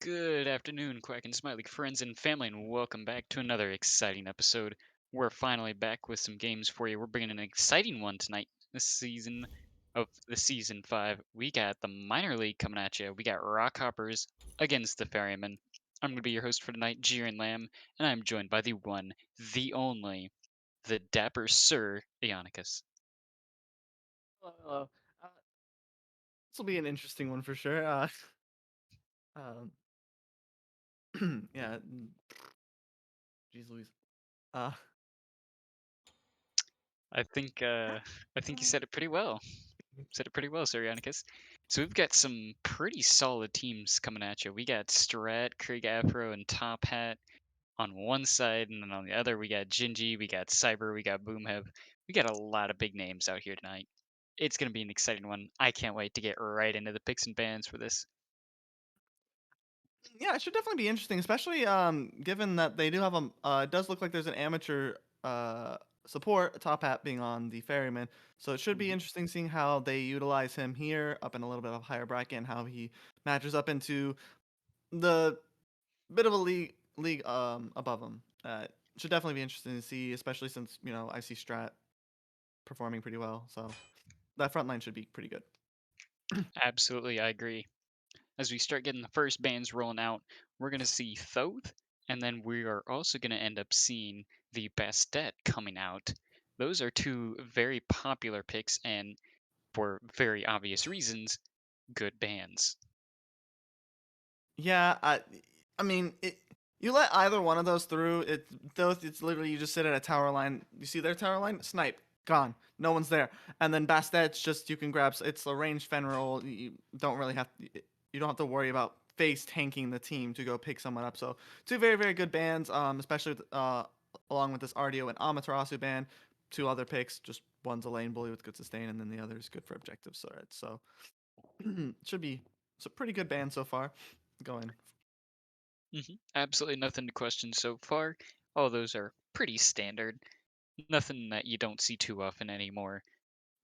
Good afternoon, Quack and Smiley friends and family, and welcome back to another exciting episode. We're finally back with some games for you. We're bringing an exciting one tonight. This season of the season 5, we got the minor league coming at you. We got Rockhoppers against the Ferrymen. I'm going to be your host for tonight, Jiren Lamb, and I'm joined by the one, the only, the dapper Sir Ionicus. Hello. Uh, this will be an interesting one for sure. Um, yeah. Jeez Louise. Uh, I think yeah. uh, I think you said it pretty well. Said it pretty well, Sorianicus. So we've got some pretty solid teams coming at you. We got Strat, Krieg Afro, and Top Hat on one side, and then on the other we got Gingy, we got Cyber, we got Boomhev. We got a lot of big names out here tonight. It's gonna be an exciting one. I can't wait to get right into the picks and bans for this. Yeah, it should definitely be interesting, especially given that they do have a. It does look like there's an amateur support, a top hat being on the ferryman. So it should be Mhm. interesting seeing how they utilize him here up in a little bit of a higher bracket and how he matches up into the bit of a league above him. Should definitely be interesting to see, especially since I see Strat performing pretty well. So that front line should be pretty good. Absolutely, I agree. As we start getting the first bands rolling out, we're going to see Thoth, and then we are also going to end up seeing the Bastet coming out. Those are two very popular picks, and for very obvious reasons, good bands. Yeah, I mean, you let either one of those through. It's literally you just sit at a tower line. You see their tower line, snipe, gone. No one's there. And then Bastet's just you can grab. It's a ranged fen roll. You don't really have. You don't have to worry about face tanking the team to go pick someone up. So two very very good bands. Especially along with this Ardio and Amaterasu band. Two other picks. Just one's a lane bully with good sustain, and then the other is good for objectives. So should be it's a pretty good band so far. Going. Absolutely nothing to question so far. All those are pretty standard. Nothing that you don't see too often anymore.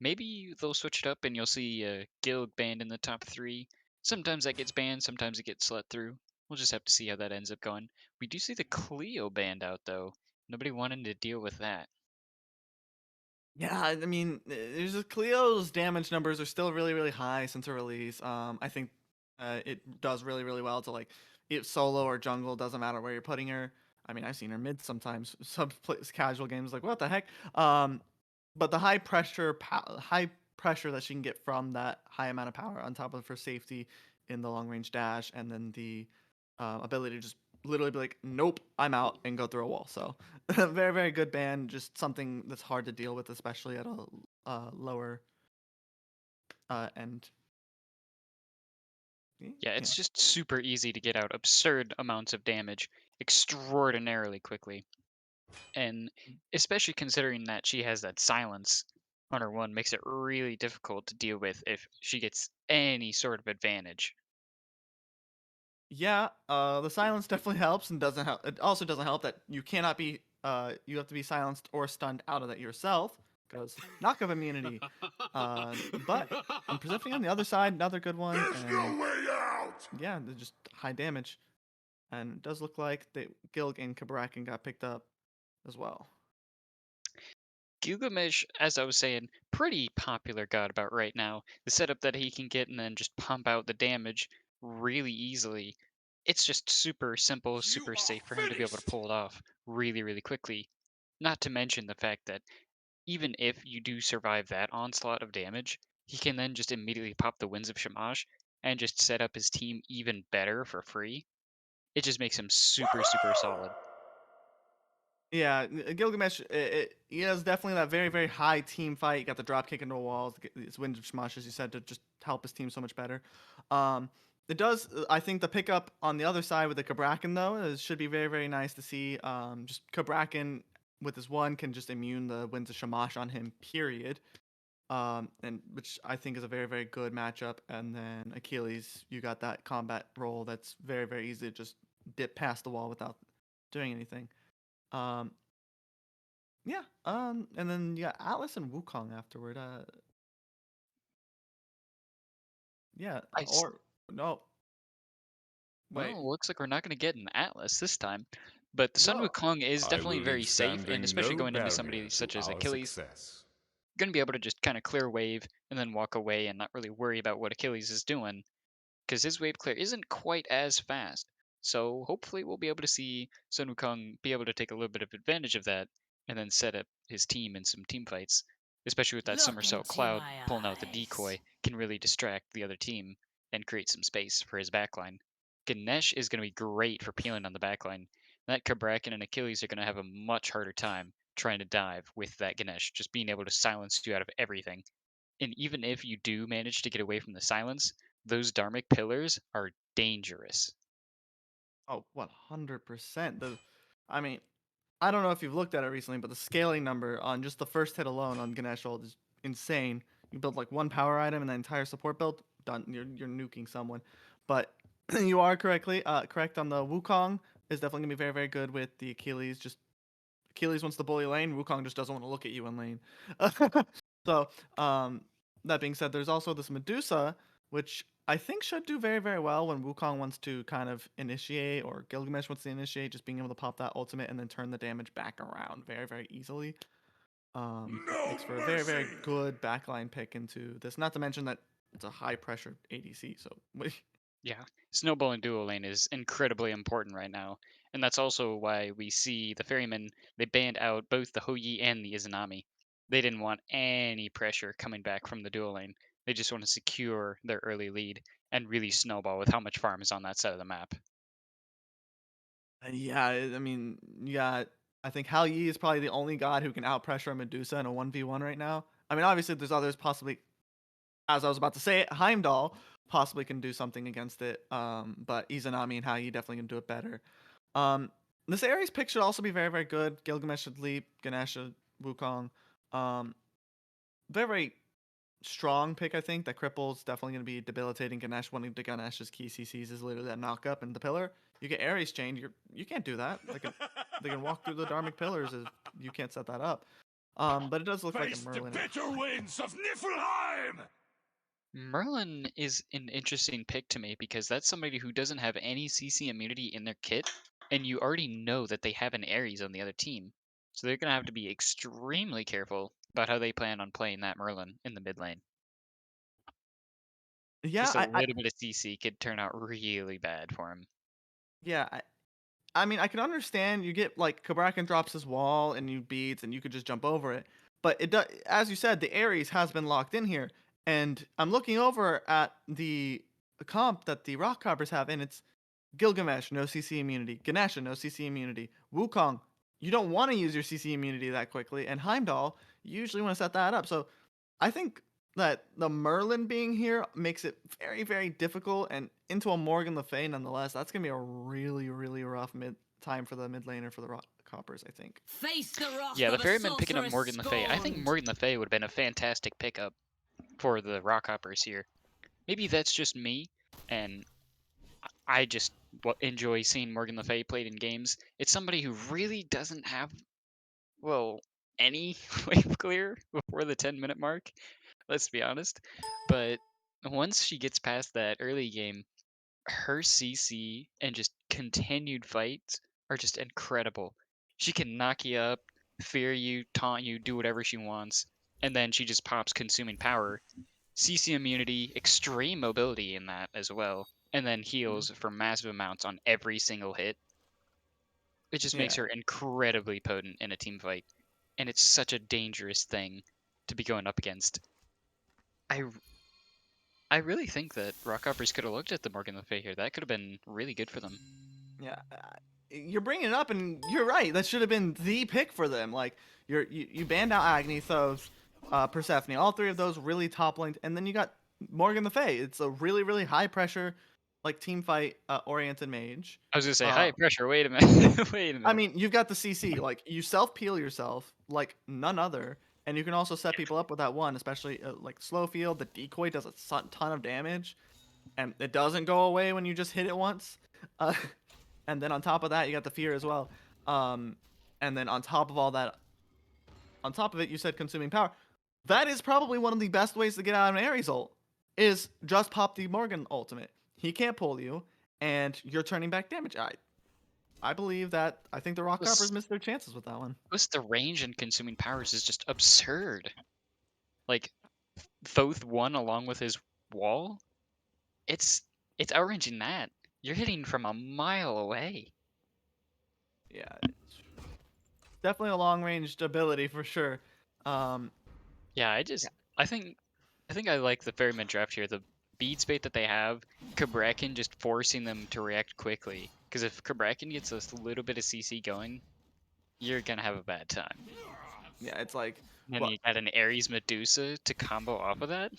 Maybe they'll switch it up and you'll see a guild banned in the top three. Sometimes that gets banned, sometimes it gets let through. We'll just have to see how that ends up going. We do see the Cleo banned out though. Nobody wanted to deal with that. Yeah, I mean, there's just Cleo's damage numbers are still really, really high since her release. I think it does really, really well to like it solo or jungle, doesn't matter where you're putting her. I mean, I've seen her mid sometimes, casual games like what the heck. But the high pressure that she can get from that high amount of power on top of her safety in the long range dash, and then the ability to just literally be like, nope, I'm out and go through a wall. So very, very good band. Just something that's hard to deal with, especially at a lower end. Yeah, Yeah. it's just super easy to get out absurd amounts of damage extraordinarily quickly. And especially considering that she has that silence on her one makes it really difficult to deal with if she gets any sort of advantage. Yeah, the silence definitely helps and doesn't help. It also doesn't help that you cannot be, you have to be silenced or stunned out of that yourself because knockup immunity. But on Persephone on the other side, another good one, There's and no way out! yeah, they're just high damage. And it does look like Gilg and Kabrakan got picked up as well. Gilgamesh, as I was saying, pretty popular god about right now. The setup that he can get and then just pump out the damage really easily. It's just super simple, You super are safe for him to be able to finished! pull it off really, really quickly. Not to mention the fact that even if you do survive that onslaught of damage, he can then just immediately pop the Winds of Shamash and just set up his team even better for free. It just makes him super, super solid. Yeah, Gilgamesh, he has definitely that very, very high team fight. He got the drop kick into walls, his wind of Shamash, as you said, to just help his team so much better. Um, it does, I think the pickup on the other side with the Kabrakan, though, should be very, very nice to see. Just Kabrakan with his one can just immune the winds of Shamash on him, period. And which I think is a very, very good matchup. And then Achilles, you got that combat role that's very, very easy to just dip past the wall without doing anything. Um, yeah. And then yeah, Atlas and Wukong afterward. Yeah. I Or no. Wait, Well, looks like we're not going to get an Atlas this time. But the Sun whoa. Wukong is I definitely will leave very safe, and standing especially no going into barrier somebody to such as our Achilles, success. going to be able to just kind of clear wave and then walk away and not really worry about what Achilles is doing, because his wave clear isn't quite as fast. So hopefully we'll be able to see Sun Wukong be able to take a little bit of advantage of that and then set up his team in some team fights, especially with that Look somersault into cloud my pulling out the eyes. decoy can really distract the other team and create some space for his backline. Ganesh is going to be great for peeling on the backline. That Kabrakan and Achilles are going to have a much harder time trying to dive with that Ganesh, just being able to silence you out of everything. And even if you do manage to get away from the silence, those Dharmic pillars are dangerous. Oh, 100%. I mean, I don't know if you've looked at it recently, but the scaling number on just the first hit alone on Ganesh ult is insane. You build like one power item and the entire support build, done. You're nuking someone. But you are correct on the Wukong is definitely gonna be very very good with the Achilles. Just Achilles wants to bully lane. Wukong just doesn't want to look at you in lane. So that being said, there's also this Medusa, which I think should do very, very well when Wukong wants to kind of initiate or Gilgamesh wants to initiate, just being able to pop that ultimate and then turn the damage back around very, very easily. No Makes for a very, very mercy! good backline pick into this. Not to mention that it's a high pressure ADC. So Yeah, snowballing duo lane is incredibly important right now, and that's also why we see the Ferrymen, they banned out both the Hoyi and the Izanami. They didn't want any pressure coming back from the duo lane. They just want to secure their early lead and really snowball with how much farm is on that side of the map. yeah, I mean, yeah, I think Hal Yi is probably the only god who can outpressure a Medusa in a 1v1 right now. I mean, obviously, there's others possibly as I was about to say it, Heimdall possibly can do something against it. But Izanami and Hai definitely can do it better. Um, this Ares pick should also be very, very good. Gilgamesh should leap, Ganesh should Wukong. Um, very, very strong pick, I think. That cripple's definitely going to be debilitating. Ganesh, one of the Ganesh's key CCs is literally that knock up and the pillar. You get Ares chained, you can't do that. They can walk through the Dharmic pillars if you can't set that up. But it does look like a Face the Merlin. bitter winds of Niflheim! Merlin is an interesting pick to me because that's somebody who doesn't have any CC immunity in their kit, and you already know that they have an Ares on the other team. So they're going to have to be extremely careful about how they plan on playing that Merlin in the mid lane. Yeah, Just a little bit of CC could turn out really bad for him. yeah, I mean, I can understand you get like Kabrakan drops his wall and you beats and you could just jump over it. But it does, as you said, the Ares has been locked in here, and I'm looking over at the comp that the Rockhoppers have, and it's Gilgamesh, no CC immunity. Ganesha, no CC immunity. Wukong, you don't want to use your CC immunity that quickly, and Heimdall, you usually want to set that up. So I think that the Merlin being here makes it very, very difficult, and into a Morgan Le Fay nonetheless. That's gonna be a really, really rough mid time for the mid laner for the Rock Coppers, I think. Face the wrath Yeah, the of a Ferryman picking up sorceress Morgan Le Fay. I think scorned. Morgan Le Fay would have been a fantastic pickup for the Rockhoppers here. Maybe that's just me, and I just enjoy seeing Morgan Le Fay played in games. It's somebody who really doesn't have, well, any wave clear before the 10-minute mark, let's be honest. But once she gets past that early game, her CC and just continued fights are just incredible. She can knock you up, fear you, taunt you, do whatever she wants, and then she just pops consuming power, CC immunity, extreme mobility in that as well, and then Mm. heals for massive amounts on every single hit. It just makes Yeah, her incredibly potent in a team fight, and it's such a dangerous thing to be going up against. I I really think that Rockhoppers could have looked at the Morgan Le Fay here. That could have been really good for them. yeah. You're bringing it up, and you're right. That should have been the pick for them. Like you banned out Agni, Thos, Persephone. All three of those really top linked, and then you got Morgan Le Fay. It's a really, really high pressure, like team fight oriented mage. I was gonna say Uh, high pressure. Wait a minute. Wait a I minute. mean, you've got the CC. Like you self peel yourself like none other, and you can also set people up with that one, especially like slow field. The decoy does a ton of damage, and it doesn't go away when you just hit it once. Uh, and then on top of that, you got the fear as well. Um, and then on top of all that, on top of it, you said consuming power. That is probably one of the best ways to get out of an Ares ult. Is just pop the Morgan ultimate. He can't pull you, and you're turning back damage. I believe that. I think the Rockhoppers Plus, missed their chances with that one. plus the range and consuming powers is just absurd. Like Thoth one along with his wall, it's it's outranging that. You're hitting from a mile away. Yeah, it's definitely a long ranged ability for sure. Um, Yeah, yeah, I think I like the Ferryman draft here. The bead spate that they have, Cabrakan just forcing them to react quickly. Because if Cabrakan gets a little bit of CC going, you're gonna have a bad time. yeah, it's like And then what? you got an Ares Medusa to combo off of that.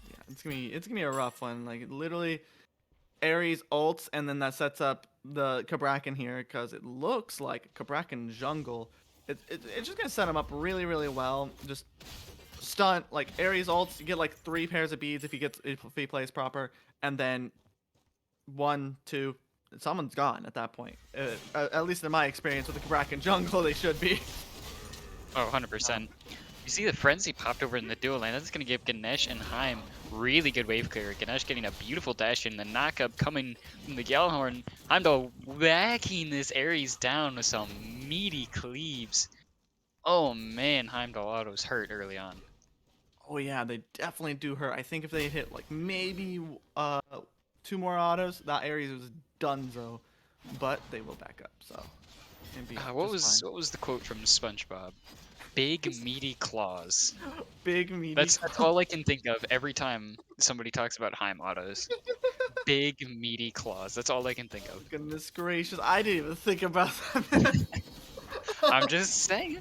Yeah, it's gonna be a rough one. Like literally, Ares ults, and then that sets up the Cabrakan here because it looks like Cabrakan jungle. It's just gonna set him up really really well. Just stunt like Ares ults, you get like 3 pairs of beads if he plays proper, and then 1, 2, someone's gone at that point. At least in my experience with the Cabrakan jungle, they should be. Oh, 100%. You see the frenzy popped over in the dual lane. That's going to give Ganesh and Heim really good wave clear. Ganesh getting a beautiful dash in, the knockup coming from the Gjallarhorn. Heimdall whacking this Ares down with some meaty cleaves. Oh man, Heimdall autos hurt early on. Oh yeah, they definitely do hurt. I think if they hit like maybe 2 more autos, that Ares was donezo. But they will back up, so and be just fine. What was the quote from SpongeBob? Big meaty claws. Big meaty. That's all I can think of every time somebody talks about Heim autos. Big meaty claws. That's all I can think of. Goodness gracious, I didn't even think about that. I'm just saying.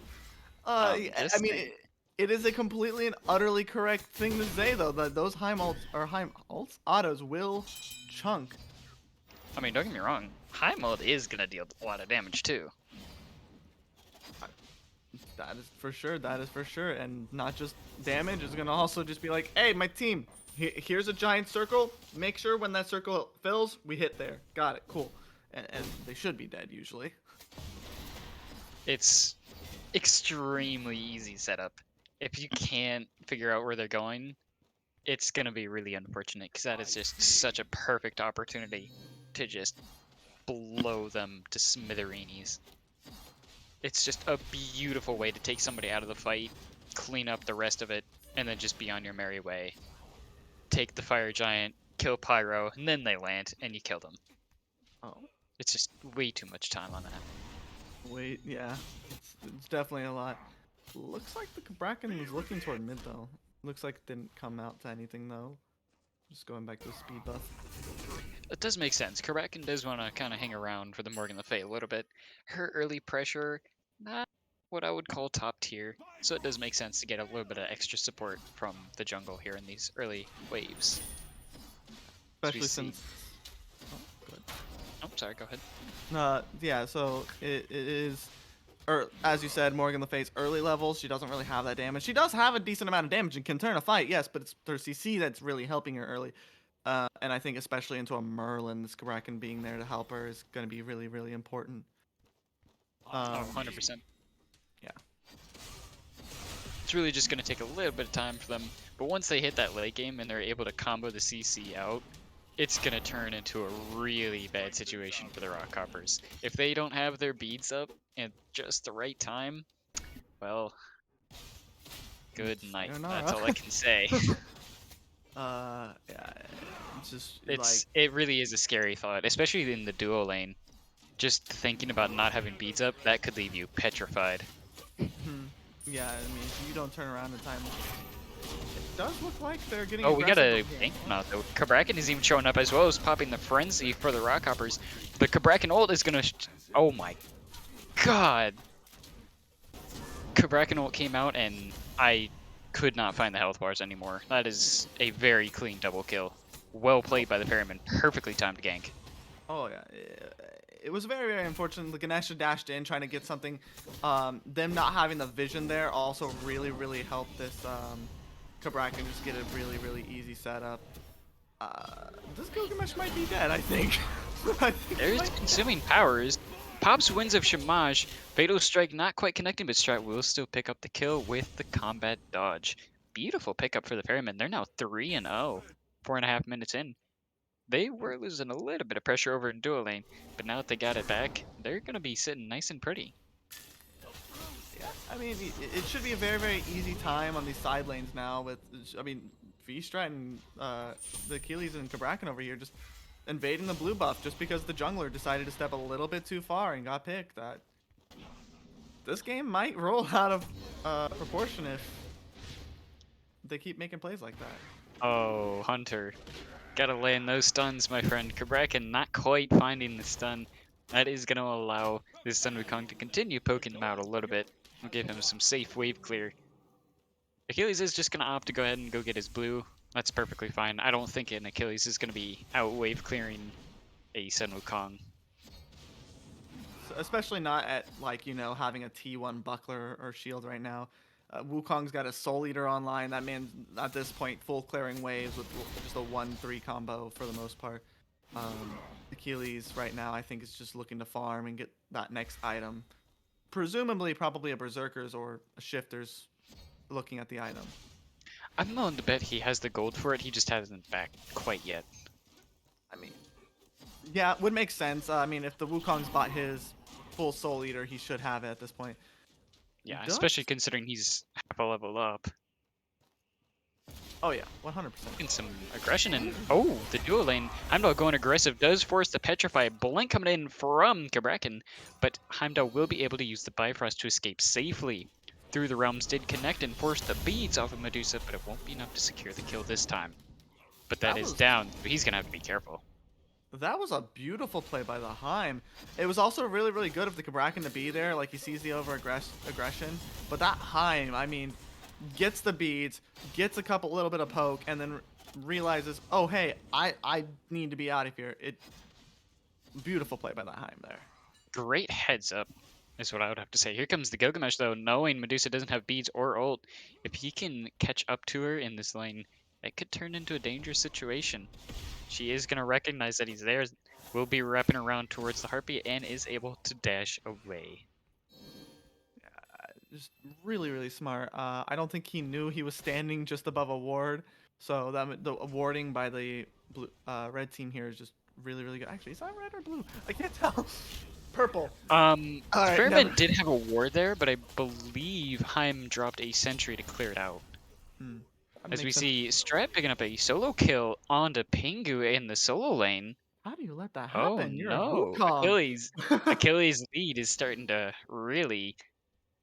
I mean, it is a completely and utterly correct thing to say though that those Heim ults or Heim ults autos will chunk. I mean, don't get me wrong. High mode is gonna deal a lot of damage too. That is for sure. That is for sure. And not just damage. It's gonna also just be like, hey, my team, here's a giant circle. Make sure when that circle fills, we hit there. Got it. Cool. And they should be dead usually. It's extremely easy setup. If you can't figure out where they're going, it's gonna be really unfortunate because that is just such a perfect opportunity to just blow them to smithereens. It's just a beautiful way to take somebody out of the fight, clean up the rest of it, and then just be on your merry way. Take the fire giant, kill Pyro, and then they land, and you kill them. Oh, It's just way too much time on that. wait. Yeah. It's definitely a lot. Looks like the Bracken was looking toward mid though. Looks like it didn't come out to anything though. Just going back to the speed buff. It does make sense. Karakin does want to kind of hang around for the Morgan Le Fay a little bit. Her early pressure, not what I would call top tier, so it does make sense to get a little bit of extra support from the jungle here in these early waves. As we Especially see. since. Oh, good. Oh, sorry, go ahead. Yeah, so it is, or as you said, Morgan Le Fay's early levels, she doesn't really have that damage. She does have a decent amount of damage and can turn a fight, yes, but it's her CC that's really helping her early. And I think especially into a Merlin, this Kraken being there to help her is going to be really, really important. Oh, 100%. Yeah. It's really just going to take a little bit of time for them, but once they hit that late game and they're able to combo the CC out, it's going to turn into a really bad situation for the Rockhoppers. If they don't have their beads up at just the right time, well, good night. Sayonara. That's all I can say. Yeah, it's just like It really is a scary thought, especially in the duo lane. Just thinking about not having beads up, that could leave you petrified. yeah, I mean, if you don't turn around in time, it does look like they're getting. Oh, we got a aggressive. gank now though. Cabrakan is even showing up as well as popping the frenzy for the Rockhoppers. The Cabrakan ult is gonna. Oh my god! Cabrakan ult came out and I could not find the health bars anymore. That is a very clean double kill. Well played by the Ferrymen. Perfectly timed gank. Oh yeah, it was very very unfortunate. The Ganesha dashed in trying to get something. Them not having the vision there also really helped this Cabrakan just get a really easy setup. This Gilgamesh might be dead, I think. I think he There's might be consuming powers. Pops winds of Shamash. Fatal Strike not quite connecting, but Strat will still pick up the kill with the combat dodge. Beautiful pickup for the Ferrymen. They're now 3-0, 4.5 minutes in. they were losing a little bit of pressure over in dual lane, but now that they got it back, they're going to be sitting nice and pretty. Yeah, I mean, it should be a very, very easy time on these side lanes now with, I mean, V-Strat and the Achilles and Kabrakan over here just invading the blue buff just because the jungler decided to step a little bit too far and got picked. That this game might roll out of proportion if they keep making plays like that. Oh, Hunter. Gotta land those stuns, my friend. Kabrakan not quite finding the stun. That is going to allow this Sun Wukong to continue poking him out a little bit. We'll give him some safe wave clear. Achilles is just going to opt to go ahead and go get his blue. That's perfectly fine. I don't think an Achilles is going to be out wave clearing a Sun Wukong. Especially not at, like, you know, having a T1 buckler or shield right now. Wukong's got a Soul Eater online. That man's at this point full clearing waves with just a 1-3 combo for the most part. Achilles right now I think is just looking to farm and get that next item. Presumably probably a Berserker's or a Shifter's looking at the item. I'm willing to bet he has the gold for it. He just hasn't back quite yet. I mean, yeah, it would make sense. I mean, if the Wukong's bought his full Soul Eater, he should have it at this point. Yeah, especially considering he's half a level up. Oh yeah, 100%. And some aggression and oh, the dual lane. Heimdall going aggressive does force the petrify. Blink coming in from Kabrakan, but Heimdall will be able to use the Bifrost to escape safely. Through the realms did connect and force the beads off of Medusa, but it won't be enough to secure the kill this time. But that is down. He's gonna have to be careful. That was a beautiful play by the Heim. It was also really, really good of the Kabrakan to be there. Like, he sees the aggression. But that Heim, I mean, gets the beads, gets a little bit of poke, and then realizes, oh, hey, I need to be out of here. Beautiful play by the Heim there. Great heads up is what I would have to say. Here comes the Gilgamesh, though, knowing Medusa doesn't have beads or ult. If he can catch up to her in this lane, it could turn into a dangerous situation. She is going to recognize that he's there, will be wrapping around towards the Harpy, and is able to dash away. Just really, really smart. I don't think he knew he was standing just above a ward, so the warding by the blue, red team here is just really, really good. Actually, is that red or blue? I can't tell. Purple. Ferrymen did have a ward there, but I believe Heim dropped a sentry to clear it out. As we see Strat picking up a solo kill onto Pingu in the solo lane. How do you let that happen? Oh You're no, a Wukong. Achilles' lead is starting to really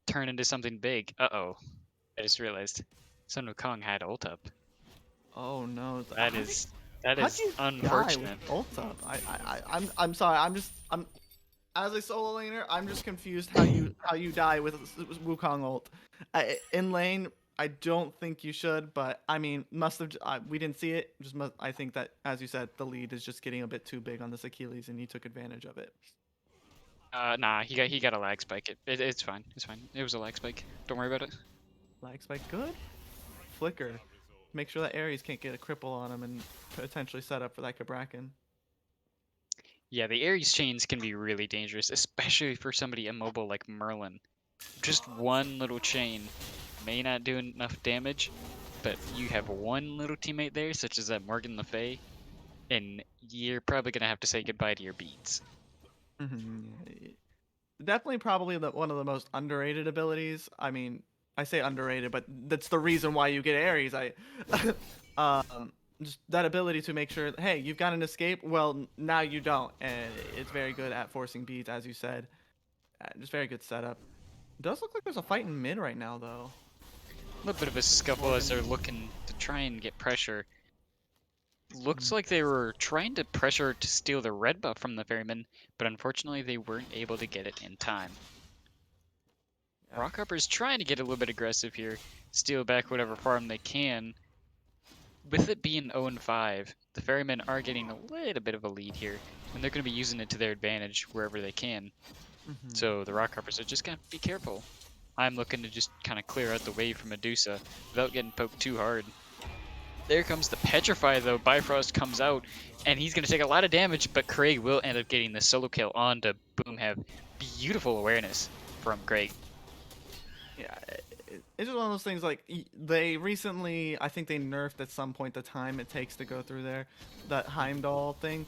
turn into something big. Uh-oh. I just realized Sun Wukong had ult up. Oh no. That is unfortunate. Ult up. I'm sorry. I'm as a solo laner, I'm just confused how you die with Wukong ult. In lane, I don't think you should, but I mean, we didn't see it. I think that, as you said, the lead is just getting a bit too big on this Achilles, and he took advantage of it. Nah, he got a lag spike. It's fine. It's fine. It was a lag spike. Don't worry about it. Lag spike, good. Flicker. Make sure that Ares can't get a cripple on him and potentially set up for that Kabrakan. Yeah, the Ares chains can be really dangerous, especially for somebody immobile like Merlin. Just one little chain may not do enough damage, but you have one little teammate there, such as that Morgan Le Fay, and you're probably going to have to say goodbye to your beads. Definitely probably one of the most underrated abilities. I mean, I say underrated, but that's the reason why you get Ares. Just that ability to make sure, hey, you've got an escape. Well, now you don't, and it's very good at forcing beads, as you said. Just very good setup. It does look like there's a fight in mid right now, though. A little bit of a scuffle as they're looking to try and get pressure. Looks like they were trying to pressure to steal the red buff from the Ferrymen, but unfortunately they weren't able to get it in time. Rockhoppers trying to get a little bit aggressive here, steal back whatever farm they can. With it being 0-5, the Ferrymen are getting a little bit of a lead here, and they're going to be using it to their advantage wherever they can. So the Rockhoppers are just going to be careful. I'm looking to just kind of clear out the way from Medusa without getting poked too hard. There comes the Petrify, though. Bifrost comes out, and he's going to take a lot of damage, but Craig will end up getting the solo kill on to Boom. Have beautiful awareness from Craig. Yeah, it's just one of those things. Like they recently, I think they nerfed at some point the time it takes to go through there, that Heimdall thing,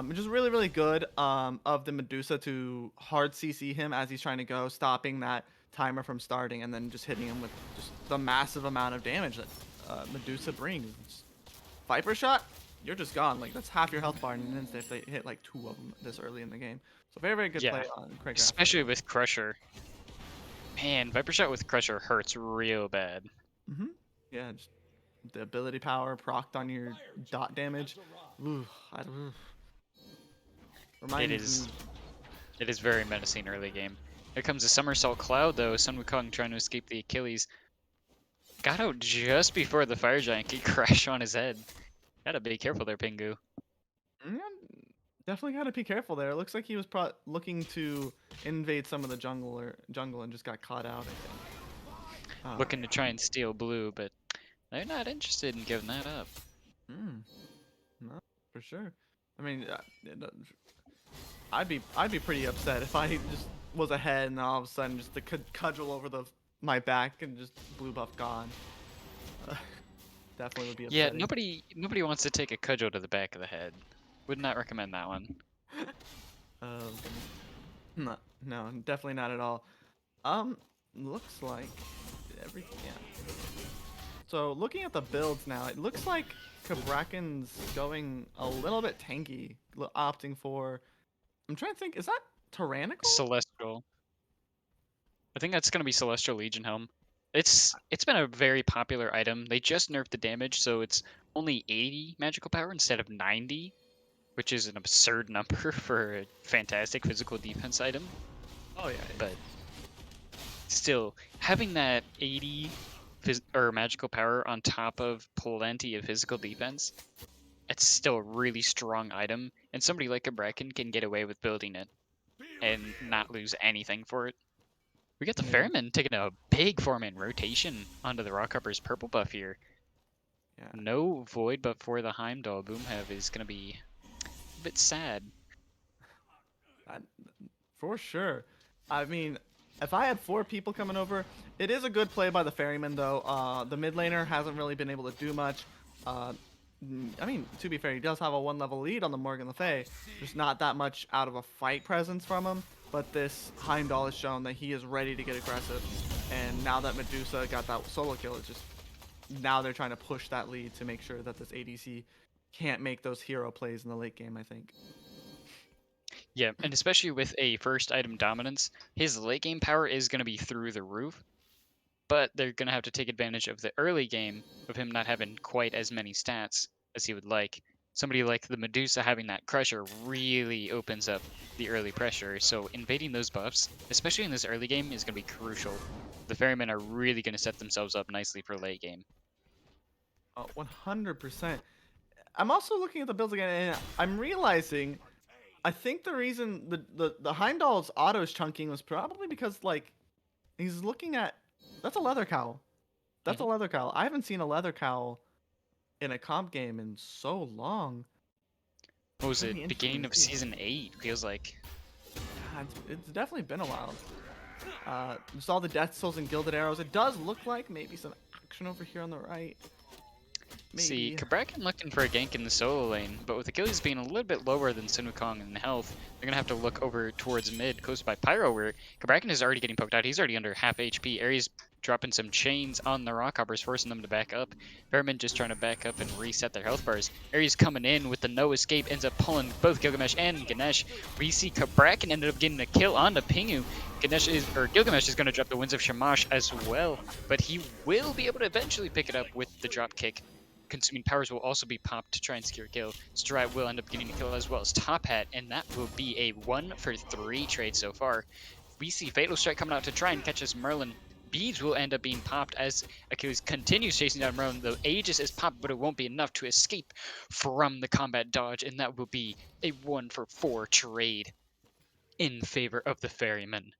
which is really really good. Of the Medusa to hard CC him as he's trying to go, stopping that timer from starting, and then just hitting him with just the massive amount of damage that Medusa brings. Viper shot, you're just gone. Like that's half your health bar in an instant if they hit like 2 of them this early in the game. So very very good Yeah, play on Craig. especially with Crusher. Man, Viper Shot with Crusher hurts real bad. Mm-hmm. Yeah, just the ability power procced on your dot damage. Ooh, It reminds is me. it is very menacing early game. Here comes a Somersault Cloud though, Sun Wukong trying to escape the Achilles. Got out just before the Fire Giant could crash on his head. Gotta be careful there, Pingu. Yeah, definitely gotta be careful there. It looks like he was looking to invade some of the jungle and just got caught out. I think. Looking to try and steal blue, but they're not interested in giving that up. Hmm. No, for sure. I mean, I'd be pretty upset if I just was ahead and all of a sudden just the cudgel over my back and just blue buff gone. Definitely would be Yeah, upsetting. nobody wants to take a cudgel to the back of the head. Would not recommend that one. Um, no, no, definitely not at all. Looks like yeah. So looking at the builds now, it looks like Kabrakan's going a little bit tanky, opting for. I'm trying to think, is that Tyrannical? Celestial. I think that's gonna be Celestial Legion Helm. It's been a very popular item. They just nerfed the damage, so it's only 80 magical power instead of 90, which is an absurd number for a fantastic physical defense item. Oh yeah. But still, having that 80 or magical power on top of plenty of physical defense, it's still a really strong item, and somebody like a Bracken can get away with building it and not lose anything for it. We got the Yeah. Ferrymen taking a big 4-man rotation onto the Rockhoppers purple buff here. Yeah. No Void, but for the Heimdall, Boomhev is going to be a bit sad. That, for sure. I mean, if I had 4 people coming over, it is a good play by the Ferryman though. The mid laner hasn't really been able to do much. I mean, to be fair, he does have a 1-level lead on the Morgan Le Fay. There's not that much out of a fight presence from him, but this Heimdall has shown that he is ready to get aggressive. And now that Medusa got that solo kill, it's just now they're trying to push that lead to make sure that this ADC can't make those hero plays in the late game, I think. Yeah, and especially with a first item dominance, his late game power is going to be through the roof, but they're going to have to take advantage of the early game of him not having quite as many stats as he would like. Somebody like the Medusa having that Crusher really opens up the early pressure, so invading those buffs, especially in this early game, is going to be crucial. The Ferrymen are really going to set themselves up nicely for late game. 100%. I'm also looking at the builds again, and I'm realizing, I think the reason the Heimdall's autos chunking was probably because like he's looking at that's a leather cowl. That's a leather cowl. I haven't seen a leather cowl in a comp game in so long. What was Pretty it? interesting Beginning to of see. season 8 feels like. Yeah, it's definitely been a while. Just all the Death Souls and Gilded Arrows. It does look like maybe some action over here on the right. See, Maybe. Kabrakan looking for a gank in the solo lane, but with Achilles being a little bit lower than Sun Wukong in health, they're gonna have to look over towards mid, close by Pyro, where Kabrakan is already getting poked out. He's already under half HP. Ares dropping some chains on the Rockhoppers, forcing them to back up. Ferrymen just trying to back up and reset their health bars. Ares coming in with the no escape, ends up pulling both Gilgamesh and Ganesh. We see Kabrakan ended up getting a kill onto Pingu. Gilgamesh is going to drop the Winds of Shamash as well, but he will be able to eventually pick it up with the drop kick. Consuming powers will also be popped to try and secure a kill. Stride will end up getting a kill as well as Top Hat, and that will be a 1-for-3 trade so far. We see Fatal Strike coming out to try and catch us Merlin. Beads will end up being popped as Achilles continues chasing down Merlin, though Aegis is popped, but it won't be enough to escape from the combat dodge, and that will be a 1-for-4 trade in favor of the Ferrymen.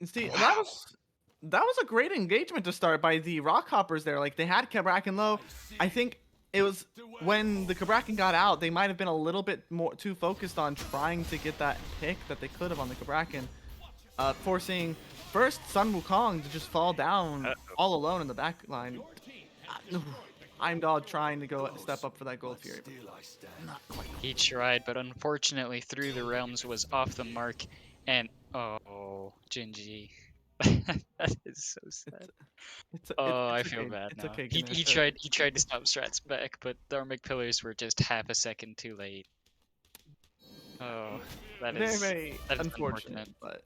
See, Wow. that was a great engagement to start by the Rockhoppers there. Like they had Kabrakan low. I think it was when the Kabrakan got out, they might have been a little bit more too focused on trying to get that pick that they could have on the Kabrakan. forcing first Sun Wukong to just fall down Uh-oh. all alone in the back line. Heimdall trying to go step up for that Gold Fury, but not quite. He tried, but unfortunately through the realms was off the mark, and oh, Jinji. That is so sad. It's it's Oh, I it's feel okay. bad It's now. okay, He Ganesh. he tried he tried to stop Strats back, but Dharmic Pillars were just half a second too late. Oh, that Very, is very that is unfortunate, unfortunate.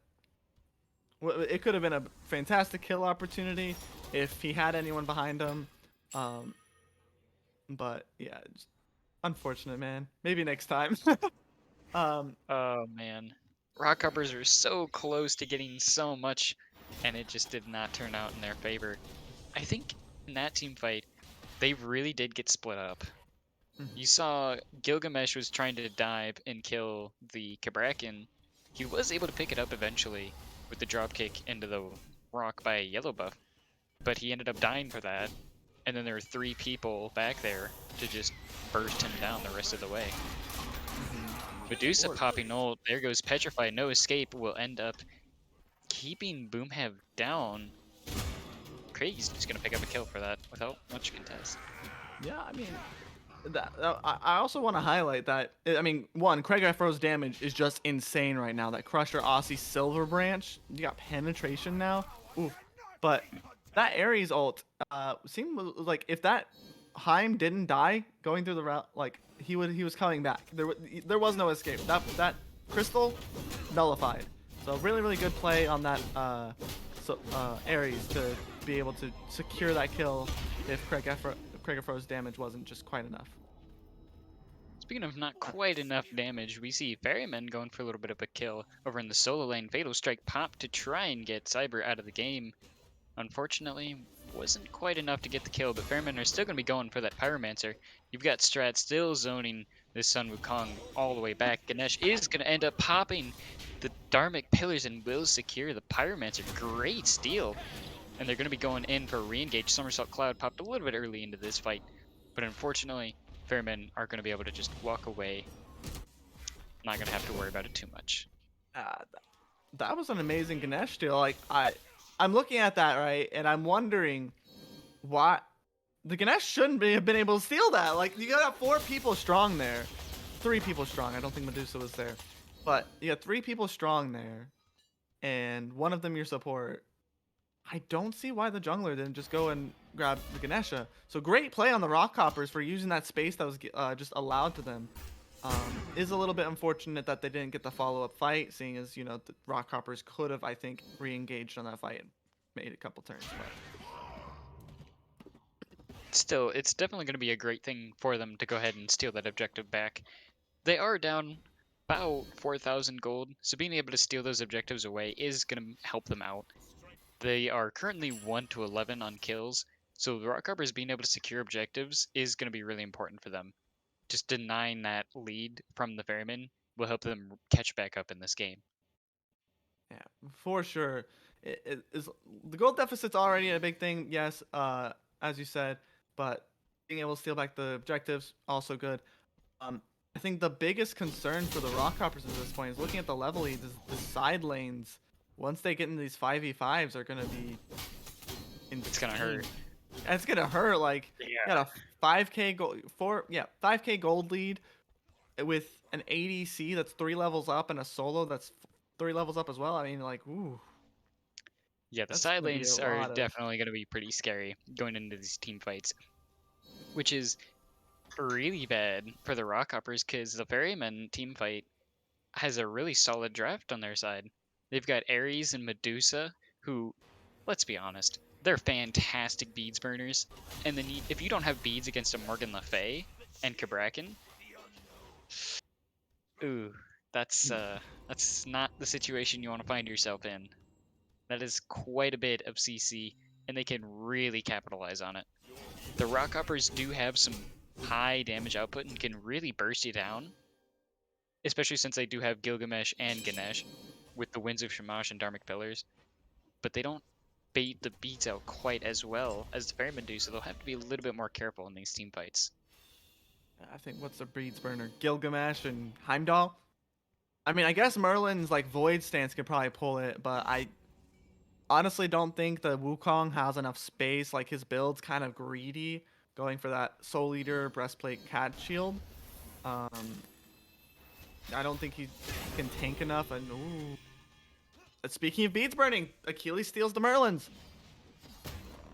but it could have been a fantastic kill opportunity if he had anyone behind him. Um, but yeah, just unfortunate, man. Maybe next time. um, Oh man. Rockhoppers are so close to getting so much, and it just did not turn out in their favor. I think in that team fight, they really did get split up. You saw Gilgamesh was trying to dive and kill the Kabrakan. He was able to pick it up eventually with the dropkick into the rock by a yellow buff, but he ended up dying for that. And then there were 3 people back there to just burst him down the rest of the way. Medusa Lord. popping ult, there goes Petrify, no escape, will end up keeping Boomhev down. Craig's just gonna pick up a kill for that without much contest. Yeah, I mean, I also want to highlight that. I mean, one, Craig Afro's damage is just insane right now. That Crusher Aussie Silver Branch, you got penetration now. Oof. But that Ares ult seemed like if that Heim didn't die going through the route, like he was coming back. There was no escape. That crystal nullified. So really really good play on that Ares to be able to secure that kill if Craig Afro's damage wasn't just quite enough. Speaking of not quite enough damage, we see Ferrymen going for a little bit of a kill over in the solo lane. Fatal Strike pop to try and get Cyber out of the game. Unfortunately, wasn't quite enough to get the kill, but Ferrymen are still going to be going for that Pyromancer. You've got Strat still zoning this Sun Wukong all the way back. Ganesh is going to end up popping the Dharmic Pillars and will secure the Pyromancer. Great steal. And they're going to be going in for a re-engage. Somersault Cloud popped a little bit early into this fight, but unfortunately, Ferrymen are going to be able to just walk away. Not going to have to worry about it too much. Uh, that was an amazing Ganesh steal. Like I'm looking at that right, and I'm wondering why the Ganesh shouldn't have been able to steal that. Like you got 4 people strong there, 3 people strong. I don't think Medusa was there, but you got 3 people strong there, and one of them your support. I don't see why the jungler didn't just go and grab the Ganesha. So great play on the Rockhoppers for using that space that was just allowed to them. Is a little bit unfortunate that they didn't get the follow-up fight, seeing as, you know, the Rockhoppers could have, I think, re-engaged on that fight and made a couple turns. Still, it's definitely going to be a great thing for them to go ahead and steal that objective back. They are down about 4,000 gold, so being able to steal those objectives away is going to help them out. They are currently 1 to 11 on kills, so the Rockhoppers being able to secure objectives is going to be really important for them. Just denying that lead from the Ferrymen will help them catch back up in this game. Yeah, for sure. The gold deficit's already a big thing, yes, as you said, but being able to steal back the objectives also good. I think the biggest concern for the Rockhoppers at this point is looking at the level leads. Is the side lanes, once they get into these 5v5s, are gonna be insane. It's going to hurt. It's gonna hurt. Like you got a 5k gold, 5k gold lead with an ADC that's 3 levels up and a solo that's 3 levels up as well. I mean, like, ooh. Yeah, the That's side gonna be a lanes are lot of. definitely going to be pretty scary going into these team fights, which is really bad for the Rockhoppers because the Ferrymen team fight has a really solid draft on their side. They've got Ares and Medusa, who, let's be honest, they're fantastic beads burners. And then if you don't have beads against a Morgan Le Fay and Kabrakan, ooh, that's not the situation you want to find yourself in. That is quite a bit of CC, and they can really capitalize on it. The Rockhoppers do have some high damage output and can really burst you down, especially since they do have Gilgamesh and Ganesh with the Winds of Shamash and Dharmic Pillars, but they don't bait the beats out quite as well as the Ferrymen do, so they'll have to be a little bit more careful in these team fights. I think what's the breeds burner? Gilgamesh and Heimdall. I mean, I guess Merlin's like Void Stance could probably pull it, but I honestly don't think the Wukong has enough space. Like his build's kind of greedy, going for that Soul Eater breastplate cat shield. Um, I don't think he can tank enough. And ooh. But speaking of beads burning, Achilles steals the Merlins.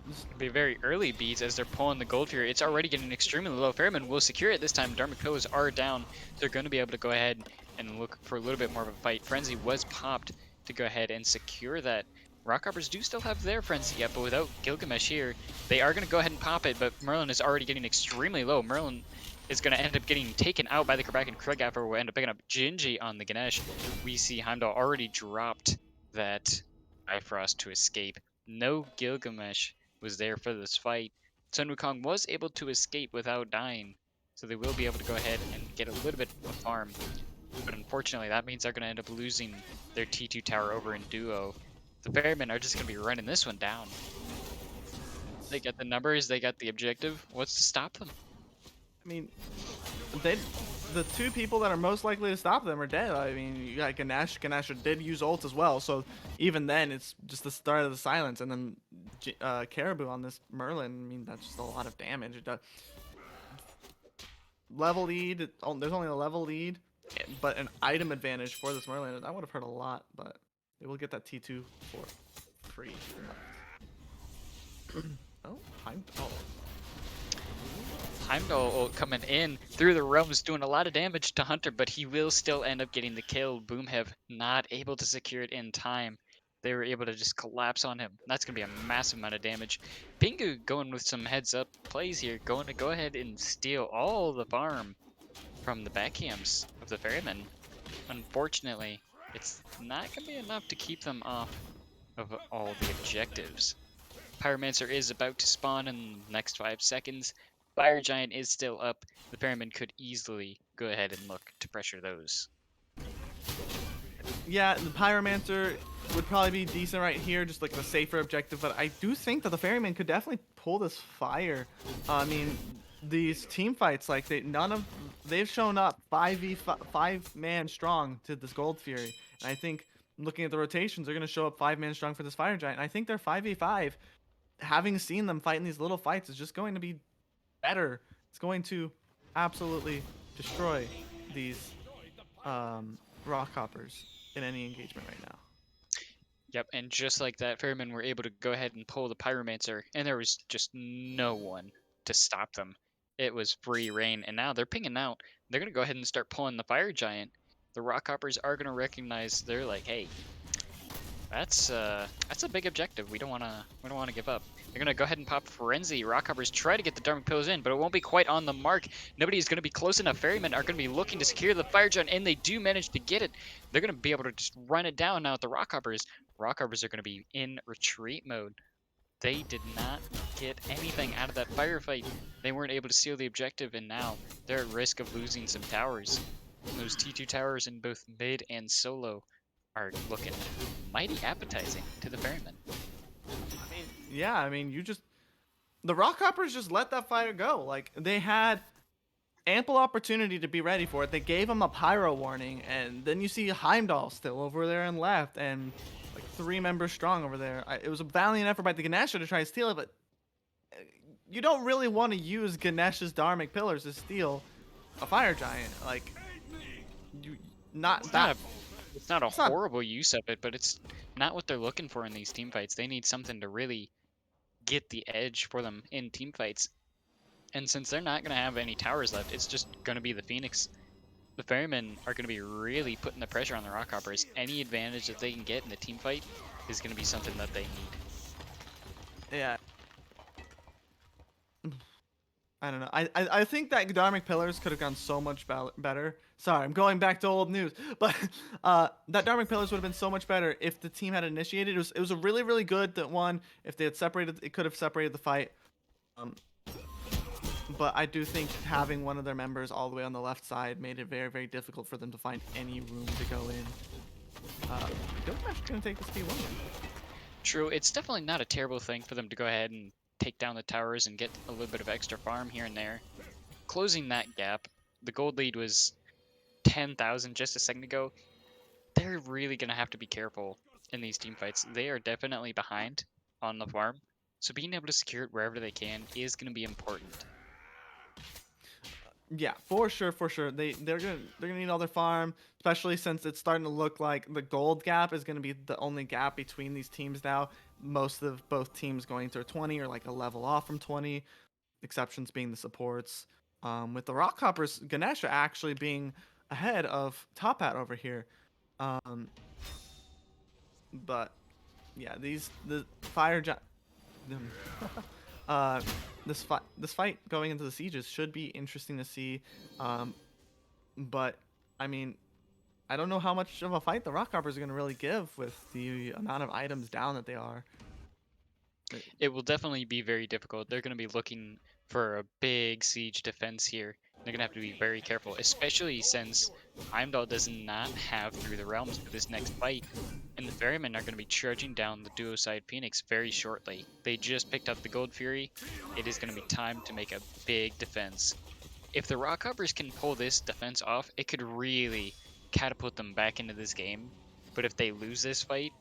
It'll be very early beats as they're pulling the Gold Fury. It's already getting extremely low. Ferrymen will secure it this time. Dharmic Pillars are down. They're going to be able to go ahead and look for a little bit more of a fight. Frenzy was popped to go ahead and secure that. Rockhoppers do still have their Frenzy yet, but without Gilgamesh here, they are going to go ahead and pop it, but Merlin is already getting extremely low. Merlin is going to end up getting taken out by the Kraken. Krugaffer will end up picking up Gingy on the Ganesh. We see Heimdall already dropped that Bifrost to escape. No Gilgamesh was there for this fight. Sun Wukong was able to escape without dying, so they will be able to go ahead and get a little bit of farm. But unfortunately, that means they're going to end up losing their T2 tower over in duo. The Ferrymen are just going to be running this one down. They got the numbers, they got the objective. What's to stop them? I mean, the two people that are most likely to stop them are dead. I mean, you got Ganesh. Ganesh did use ult as well, so even then, it's just the start of the silence. And then Caribou on this Merlin. I mean, that's just a lot of damage. Level lead. There's only a level lead, but an item advantage for this Merlin. That would have hurt a lot, but they will get that T2 for free. Oh, oh. Heimdall coming in through the realms, doing a lot of damage to Hunter, but he will still end up getting the kill. Boomhev not able to secure it in time. They were able to just collapse on him. That's going to be a massive amount of damage. Pingu going with some heads-up plays here, going to go ahead and steal all the farm from the backcams of the Ferrymen. Unfortunately, it's not going to be enough to keep them off of all the objectives. Pyromancer is about to spawn in the next 5 seconds. Fire Giant is still up. The Ferryman could easily go ahead and look to pressure those. Yeah, the Pyromancer would probably be decent right here, just like the safer objective, but I do think that the Ferryman could definitely pull this fire. I mean, these team fights, like they've shown up 5 man strong to this Gold Fury. And I think looking at the rotations, they're going to show up 5 man strong for this Fire Giant. And I think their 5v5, having seen them fight in these little fights, is just going to be better. It's going to absolutely destroy these Rockhoppers in any engagement right now. Yep, and just like that, Ferrymen were able to go ahead and pull the Pyromancer, and there was just no one to stop them. It was free reign, and now they're pinging out. They're going to go ahead and start pulling the Fire Giant. The Rockhoppers are going to recognize, they're like, hey, that's a big objective. We don't want to give up. They're gonna go ahead and pop Frenzy. Rockhoppers try to get the Dharmic Pillars in, but it won't be quite on the mark. Nobody is gonna be close enough. Ferrymen are gonna be looking to secure the Fire Giant, and they do manage to get it. They're gonna be able to just run it down now at the Rockhoppers. Rockhoppers are gonna be in retreat mode. They did not get anything out of that firefight. They weren't able to seal the objective, and now they're at risk of losing some towers. Those T2 towers in both mid and solo are looking mighty appetizing to the Ferrymen. Yeah, I mean, the Rockhoppers just let that fire go. Like, they had ample opportunity to be ready for it. They gave him a pyro warning, and then you see Heimdall still over there and left, and like 3 members strong over there. It was a valiant effort by the Ganesha to try to steal it, but you don't really want to use Ganesh's Dharmic Pillars to steal a Fire Giant. Like, It's not a horrible use of it, but it's not what they're looking for in these team fights. They need something to really get the edge for them in team fights. And since they're not going to have any towers left, it's just going to be the Phoenix. The Ferrymen are going to be really putting the pressure on the Rockhoppers. Any advantage that they can get in the team fight is going to be something that they need. Yeah. I don't know. I think that Dharmic Pillars could have gone so much better. Sorry, I'm going back to old news. But that Dharmic Pillars would have been so much better if the team had initiated. It was a really, really good one. If they had separated, it could have separated the fight. But I do think having one of their members all the way on the left side made it very, very difficult for them to find any room to go in. Gilgamesh going to take this T1. True, it's definitely not a terrible thing for them to go ahead and take down the towers and get a little bit of extra farm here and there. Closing that gap, the gold lead was 10,000 just a second ago. they're really gonna have to be careful in these team fights. They are definitely behind on the farm, so being able to secure it wherever they can is gonna be important. Yeah, for sure, for sure. They're gonna need all their farm, especially since it's starting to look like the gold gap is gonna be the only gap between these teams now. Most of both teams going to 20 or like a level off from 20. Exceptions being the supports. With the Rockhoppers, Ganesha actually being ahead of Top Hat over here. Um, but yeah, the fire. Um, uh, this fight going into the sieges should be interesting to see. Um, but I mean, I don't know how much of a fight the Rockhoppers are going to really give with the amount of items down that they are. It will definitely be very difficult. They're gonna be looking for a big siege defense here. They're gonna have to be very careful, especially since Heimdall does not have Through the Realms for this next fight. And the Ferrymen are going to be charging down the duo side Phoenix very shortly. They just picked up the Gold Fury. It is going to be time to make a big defense. If the Rockhoppers can pull this defense off, it could really catapult them back into this game. But if they lose this fight,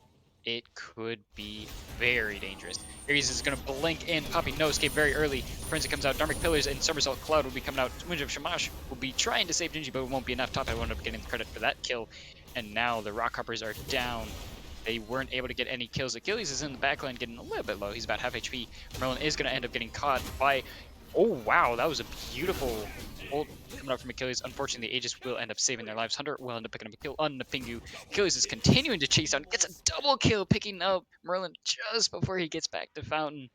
it could be very dangerous. Ares is going to blink in, popping no escape very early. Frenzy comes out, Dharmic Pillars and Somersault Cloud will be coming out. Wind of Shamash will be trying to save Gingy, but it won't be enough. Top I will end up getting the credit for that kill. And now the Rockhoppers are down. They weren't able to get any kills. Achilles is in the backline getting a little bit low. He's about half HP. Merlin is going to end up getting caught by... Oh, wow, that was a beautiful ult coming out from Achilles. Unfortunately, the Aegis will end up saving their lives. Hunter will end up picking up a kill on the Pingu. Achilles is continuing to chase down, gets a double kill, picking up Merlin just before he gets back to Fountain.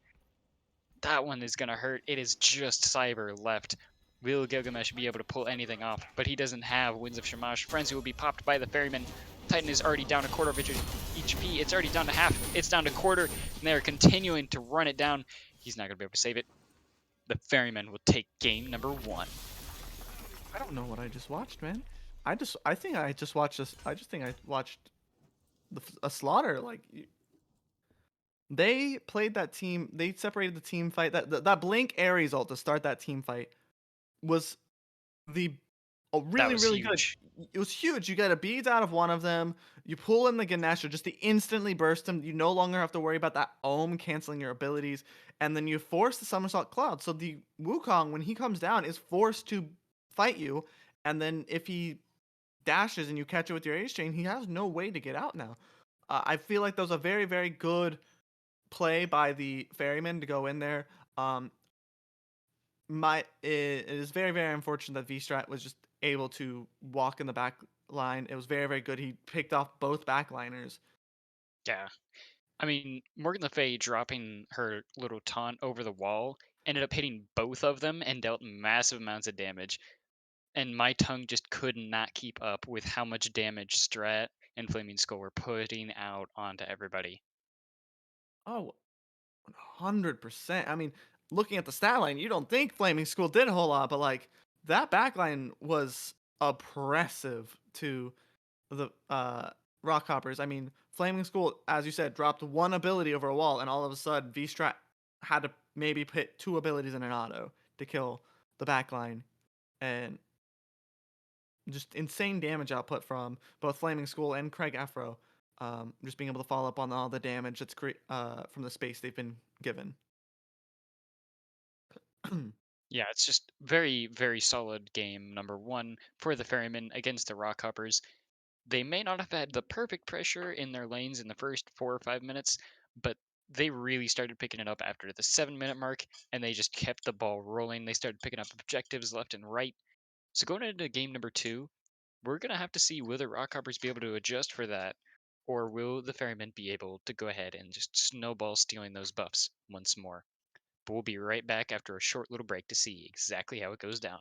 That one is going to hurt. It is just Cyber left. Will Gilgamesh be able to pull anything off? But he doesn't have Winds of Shamash. Frenzy will be popped by the Ferryman. Titan is already down a quarter of HP. It's already down to half. It's down to quarter. And they're continuing to run it down. He's not going to be able to save it. The Ferryman will take game number 1. I don't know what I just watched, man. I think I just watched this. I just think I watched a slaughter. Like they played that team. They separated the team fight. That blink Ares ult to start that team fight was the That really was really good. huge. It was huge. You get a beads out of one of them. You pull in the Ganesha just to instantly burst him. You no longer have to worry about that Ohm canceling your abilities, and then you force the Somersault Cloud. So the Wukong, when he comes down, is forced to fight you, and then if he dashes and you catch it with your Ace Chain, he has no way to get out now. I feel like that was a very very good play by the Ferryman to go in there. Um, it is very very unfortunate that V Strat was just able to walk in the back line. It was very very good. He picked off both backliners. Yeah. I mean, Morgan Le Fay dropping her little taunt over the wall ended up hitting both of them and dealt massive amounts of damage. And my tongue just could not keep up with how much damage Strat and Flaming Skull were putting out onto everybody. Oh, 100%. I mean, looking at the stat line, you don't think Flaming School did a whole lot, but like that backline was oppressive to the Rockhoppers. I mean, Flaming School, as you said, dropped one ability over a wall, and all of a sudden, V Strat had to maybe put two abilities in an auto to kill the backline, and just insane damage output from both Flaming School and Craig Afro. Just being able to follow up on all the damage that's from the space they've been given. Yeah, it's just very, very solid game number 1 for the Ferrymen against the Rockhoppers. They may not have had the perfect pressure in their lanes in the first 4 or 5 minutes, but they really started picking it up after the 7-minute mark, and they just kept the ball rolling. They started picking up objectives left and right. So going into game number 2, we're going to have to see will the Rockhoppers be able to adjust for that, or will the Ferrymen be able to go ahead and just snowball stealing those buffs once more. But we'll be right back after a short little break to see exactly how it goes down.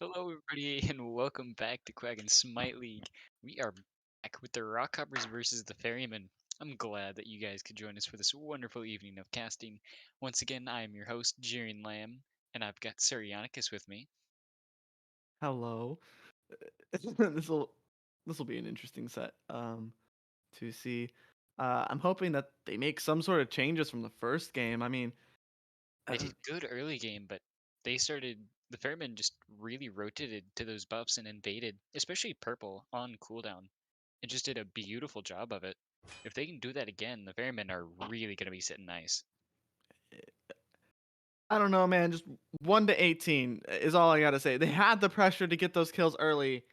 Hello, everybody, and welcome back to Quack and Smite League. We are back with the Rockhoppers versus the Ferrymen. I'm glad that you guys could join us for this wonderful evening of casting. Once again, I am your host, Jiren Lamb, and I've got Sirionicus with me. Hello. this will this will be an interesting set to see. I'm hoping that they make some sort of changes from the first game. I mean, They uh, did good early game, but the Ferrymen just really rotated to those buffs and invaded, especially purple on cooldown. It just did a beautiful job of it. If they can do that again, the Ferrymen are really going to be sitting nice. I don't know, man. Just 1 to 18 is all I gotta say. They had the pressure to get those kills early.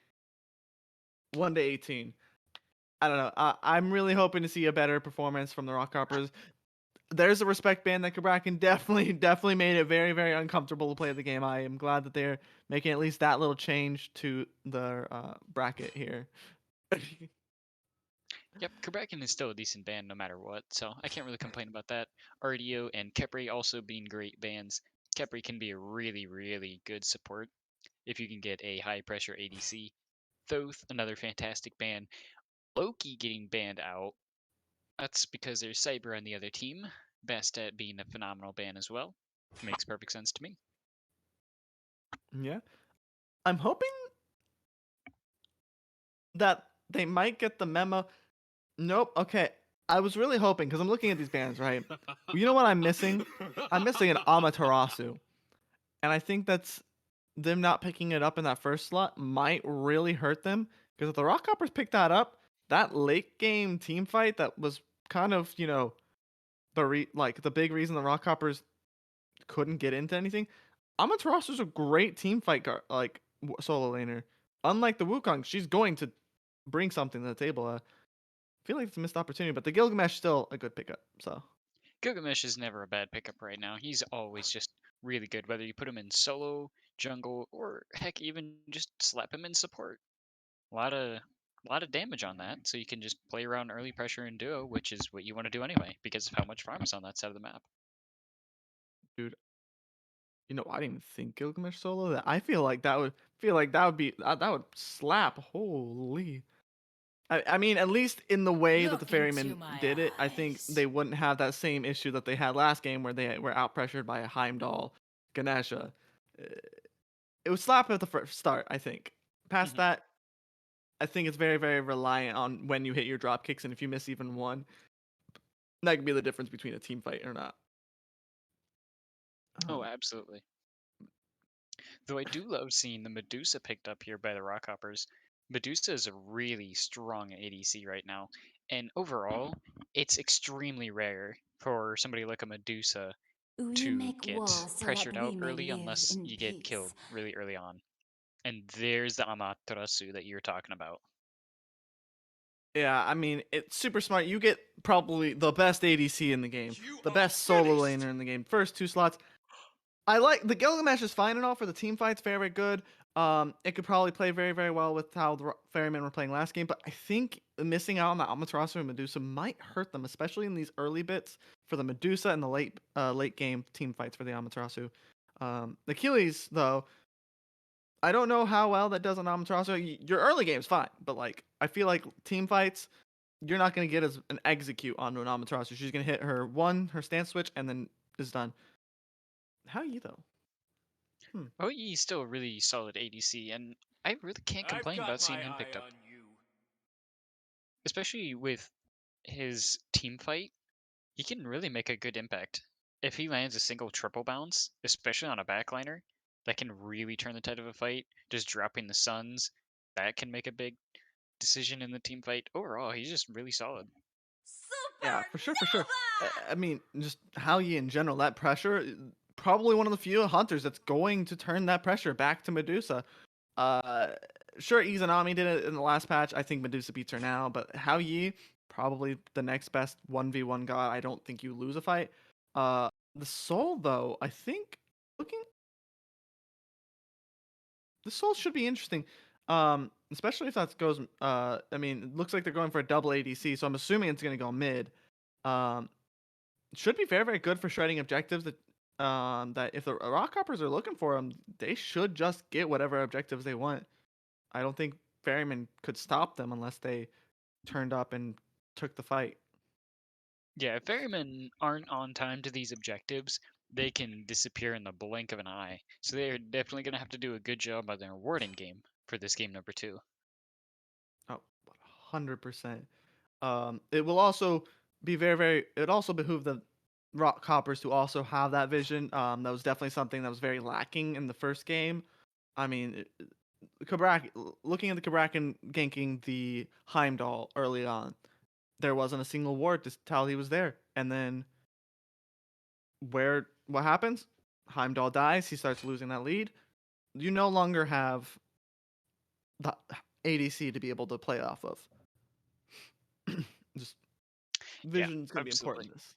1 to 18. I don't know. I'm really hoping to see a better performance from the Rockhoppers. There's a respect band that Cabrakan definitely made it very, very uncomfortable to play the game. I am glad that they're making at least that little change to the bracket here. Yep, Kraken is still a decent band no matter what, so I can't really complain about that. RDO and Kepri also being great bands. Kepri can be a really, really good support if you can get a high pressure ADC. Thoth, another fantastic band. Loki getting banned out. That's because there's Cyber on the other team. Bastet being a phenomenal ban as well. Makes perfect sense to me. Yeah, I'm hoping that they might get the memo. Nope. Okay, I was really hoping because I'm looking at these bands, right? You know what I'm missing? I'm missing an Amaterasu, and I think that's them not picking it up in that first slot might really hurt them because if the Rockhoppers pick that up, that late game team fight that was kind of like the big reason the Rockhoppers couldn't get into anything. Amaterasu's a great team fight solo laner. Unlike the Wukong, she's going to bring something to the table. I feel like it's a missed opportunity, but the Gilgamesh still a good pickup. So Gilgamesh is never a bad pickup right now. He's always just really good, whether you put him in solo, jungle, or heck, even just slap him in support. A lot of damage on that, so you can just play around early pressure and duo, which is what you want to do anyway, because of how much farm is on that side of the map. dude, I didn't even think Gilgamesh solo. That I feel like that would be that would slap. Holy. I mean, at least in the way that the Look into Ferrymen my did it, I think eyes. they wouldn't have that same issue that they had last game where they were out pressured by a Heimdall, Ganesha. It would slap at the first start, I think. Past Mhm. that, I think it's very, very reliant on when you hit your drop kicks, and if you miss even one, that could be the difference between a team fight or not. Oh, Um, absolutely. Though I do love seeing the Medusa picked up here by the Rockhoppers. Medusa is a really strong ADC right now, and overall, it's extremely rare for somebody like a Medusa We to make get walls so that pressured we out may early live unless in you get peace. killed really early on. And there's the Amaterasu that you're talking about. yeah, I mean, it's super smart. You get probably the best ADC in the game, You the are best solo finished! laner in the game. First two slots, I like the Gilgamesh is fine and all for the team fights, very, very good. It could probably play very, very well with how the Ferrymen were playing last game, but I think missing out on the Amaterasu and Medusa might hurt them, especially in these early bits for the Medusa and the late game team fights for the Amaterasu. The Achilles though, I don't know how well that does on Amaterasu. Your early game's fine, but like I feel like team fights, you're not gonna get as an execute onto an Amaterasu. She's gonna hit her stance switch, and then is done. How are you though? Hmm. Oh, he's still a really solid ADC, and I really can't I've complain got about seeing my him eye picked up, on you. especially with his team fight. He can really make a good impact. If he lands a single triple bounce, especially on a backliner, that can really turn the tide of a fight. Just dropping the suns, that can make a big decision in the team fight. Overall, he's just really solid. Yeah, for sure, for sure. Supernova! I mean, just how you in general, that pressure, probably one of the few hunters that's going to turn that pressure back to Medusa. Uh, sure, Izanami did it in the last patch. I think Medusa beats her now, but How Yi, probably the next best 1v1 god. I don't think you lose a fight. The Soul, though, I think looking, the Soul should be interesting. Especially if that goes, I mean, it looks like they're going for a double ADC, so I'm assuming it's going to go mid. Um, should be very, very good for shredding objectives. that if the Rockhoppers are looking for them, they should just get whatever objectives they want. I don't think Ferryman could stop them unless they turned up and took the fight. Yeah, if Ferrymen aren't on time to these objectives, they can disappear in the blink of an eye. So they're definitely going to have to do a good job on their warding game for this game number 2. Oh, 100%. It will also be very, very. It also behoove the Rockhoppers to also have that vision. That was definitely something that was very lacking in the first game. I mean, Kabrak, looking at the Kabrakan ganking the Heimdall early on, there wasn't a single ward to tell he was there. And then what happens? Heimdall dies. He starts losing that lead. You no longer have the ADC to be able to play off of. Just Yeah, vision is going to be absolutely. important in this.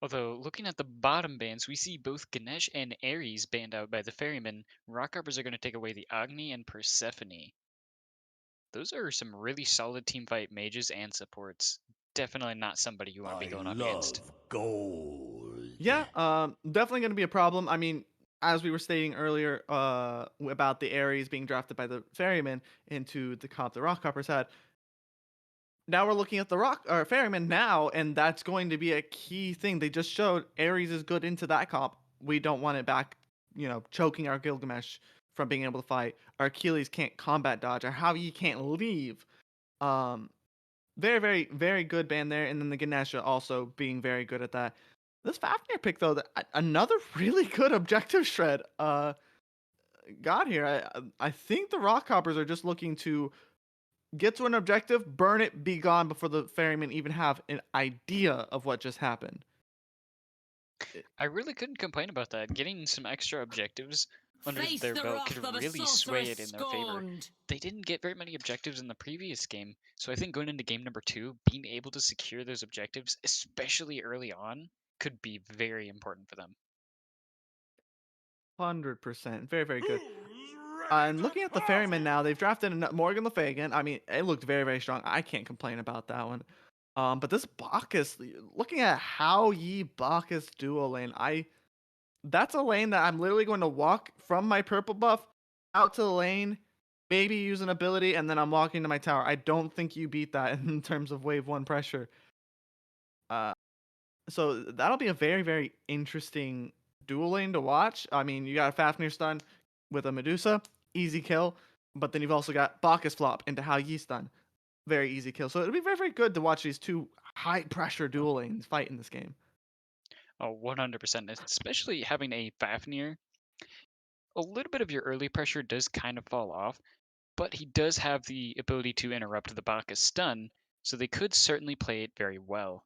Although, looking at the bottom bans, we see both Ganesh and Ares banned out by the Ferrymen. Rockhoppers are going to take away the Agni and Persephone. Those are some really solid teamfight mages and supports. Definitely not somebody you want to be I going up against. love gold. Yeah, definitely going to be a problem. I mean, as we were stating earlier, about the Ares being drafted by the Ferryman into the comp the Rockhoppers had. Now we're looking at the Ferryman now, and that's going to be a key thing. They just showed Ares is good into that comp. We don't want it back, choking our Gilgamesh from being able to fight. Our Achilles can't combat dodge. Our Havi can't leave. Um, Very, very, very good band there, and then the Ganesha also being very good at that. This Fafnir pick though, another really good objective shred. Got here. I think the Rockhoppers are just looking to get to an objective, burn it, be gone before the Ferrymen even have an idea of what just happened. I really couldn't complain about that. Getting some extra objectives under Face their the belt could wrath of a really sway sorceress it in their favor. scorned. They didn't get very many objectives in the previous game, so I think going into game number 2, being able to secure those objectives, especially early on, could be very important for them. 100%, very, very good. Who's ready And to looking at the party? Ferrymen now, they've drafted Morgan Le Fay. I mean, it looked very, very strong. I can't complain about that one. But this Bacchus, looking at how Yi Bacchus duo lane, that's a lane that I'm literally going to walk from my purple buff out to the lane, maybe use an ability, and then I'm walking to my tower. I don't think you beat that in terms of wave 1 pressure. Uh, so that'll be a very, very interesting dual lane to watch. I mean, you got a Fafnir stun with a Medusa, easy kill, but then you've also got Bacchus flop into how Yi stun, very easy kill. So it'll be very, very good to watch these two high pressure dual lanes fight in this game. Oh, 100%. Especially having a Fafnir, a little bit of your early pressure does kind of fall off, but he does have the ability to interrupt the Bacchus stun, so they could certainly play it very well.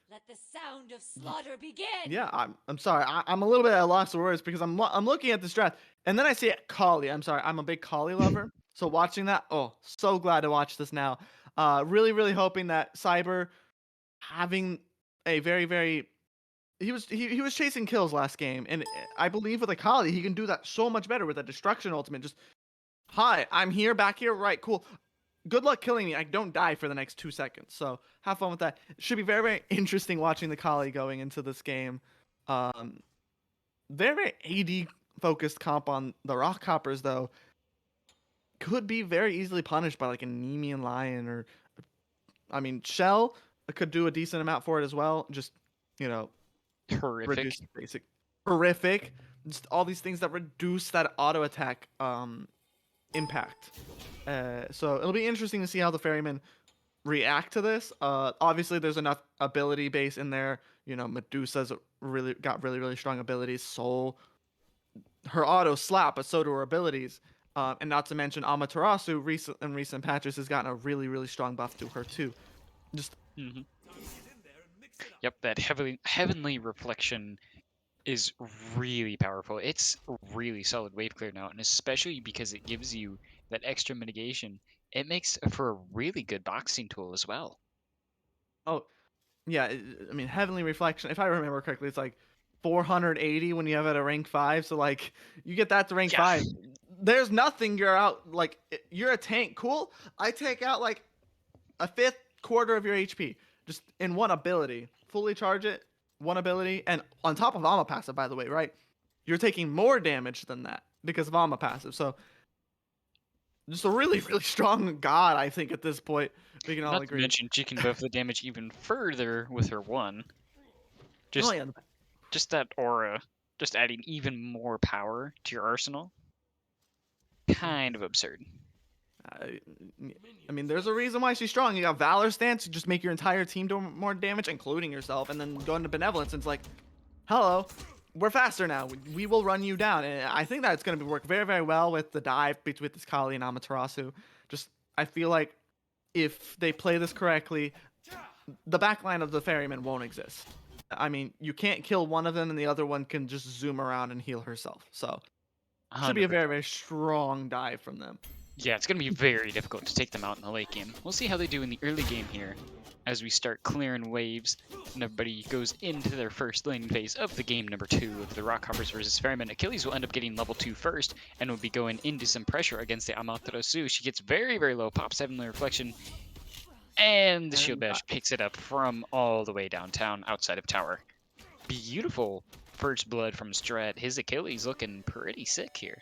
Let the sound of slaughter begin. Yeah, I'm sorry. I'm a little bit at a loss of words because I'm looking at this draft and then I see Kali. I'm sorry. I'm a big Kali lover. So watching that, oh, so glad to watch this now. Really, really hoping that Cyber having a very, very he was chasing kills last game, and I believe with a Kali he can do that so much better with a destruction ultimate. Just hi, I'm here, back here, right? Cool. Good luck killing me. I don't die for the next 2 seconds. So have fun with that. It should be very, very interesting watching the Kali going into this game. Um, very, very AD focused comp on the Rockhoppers though. Could be very easily punished by like an Nemean Lion or, I mean, Shell could do a decent amount for it as well. Just, you know, Horrific. reduce basic horrific. Just all these things that reduce that auto attack impact. So it'll be interesting to see how the Ferrymen react to this. Obviously, there's enough ability base in there. You know, Medusa's really really strong abilities. Soul, her auto slap, but so do her abilities. And not to mention Amaterasu in recent patches has gotten a really really strong buff to her too. Just Hmm. Yep, that heavenly reflection is really powerful. It's a really solid wave clear now, and especially because it gives you that extra mitigation, it makes for a really good boxing tool as well. oh yeah, I mean Heavenly Reflection. If I remember correctly, it's like 480 when you have it at rank 5. So like you get that to rank Yeah, 5. There's nothing you're out like you're a tank. Cool. I take out like a fifth quarter of your HP just in one ability. Fully charge it. one ability, and on top of Alma passive, by the way, right? You're taking more damage than that because of Alma passive. So just a really, really strong god, I think, at this point. We can all Not to agree. mention she can buff the damage even further with her one. Oh Just yeah, just that aura, just adding even more power to your arsenal. Kind of absurd. I, I mean, there's a reason why she's strong. You got Valor Stance, you just make your entire team do more damage, including yourself, and then go into Benevolence, and it's like, hello, we're faster now. We will run you down. And I think that's going to work very, very well with the dive between this Kali and Amaterasu. Just, I feel like if they play this correctly, the backline of the Ferrymen won't exist. I mean, you can't kill one of them, and the other one can just zoom around and heal herself. So, should be a 100%. very, very strong dive from them. Yeah, it's going to be very difficult to take them out in the late game. We'll see how they do in the early game here as we start clearing waves and everybody goes into their first laning phase of the game number 2 of the Rockhoppers versus Ferrymen. Achilles will end up getting level 2 first and will be going into some pressure against the Amaterasu. She gets very, very low, pops Heavenly Reflection, and the Shield And Bash picks it up from all the way downtown outside of tower. Beautiful first blood from Strat. His Achilles looking pretty sick here.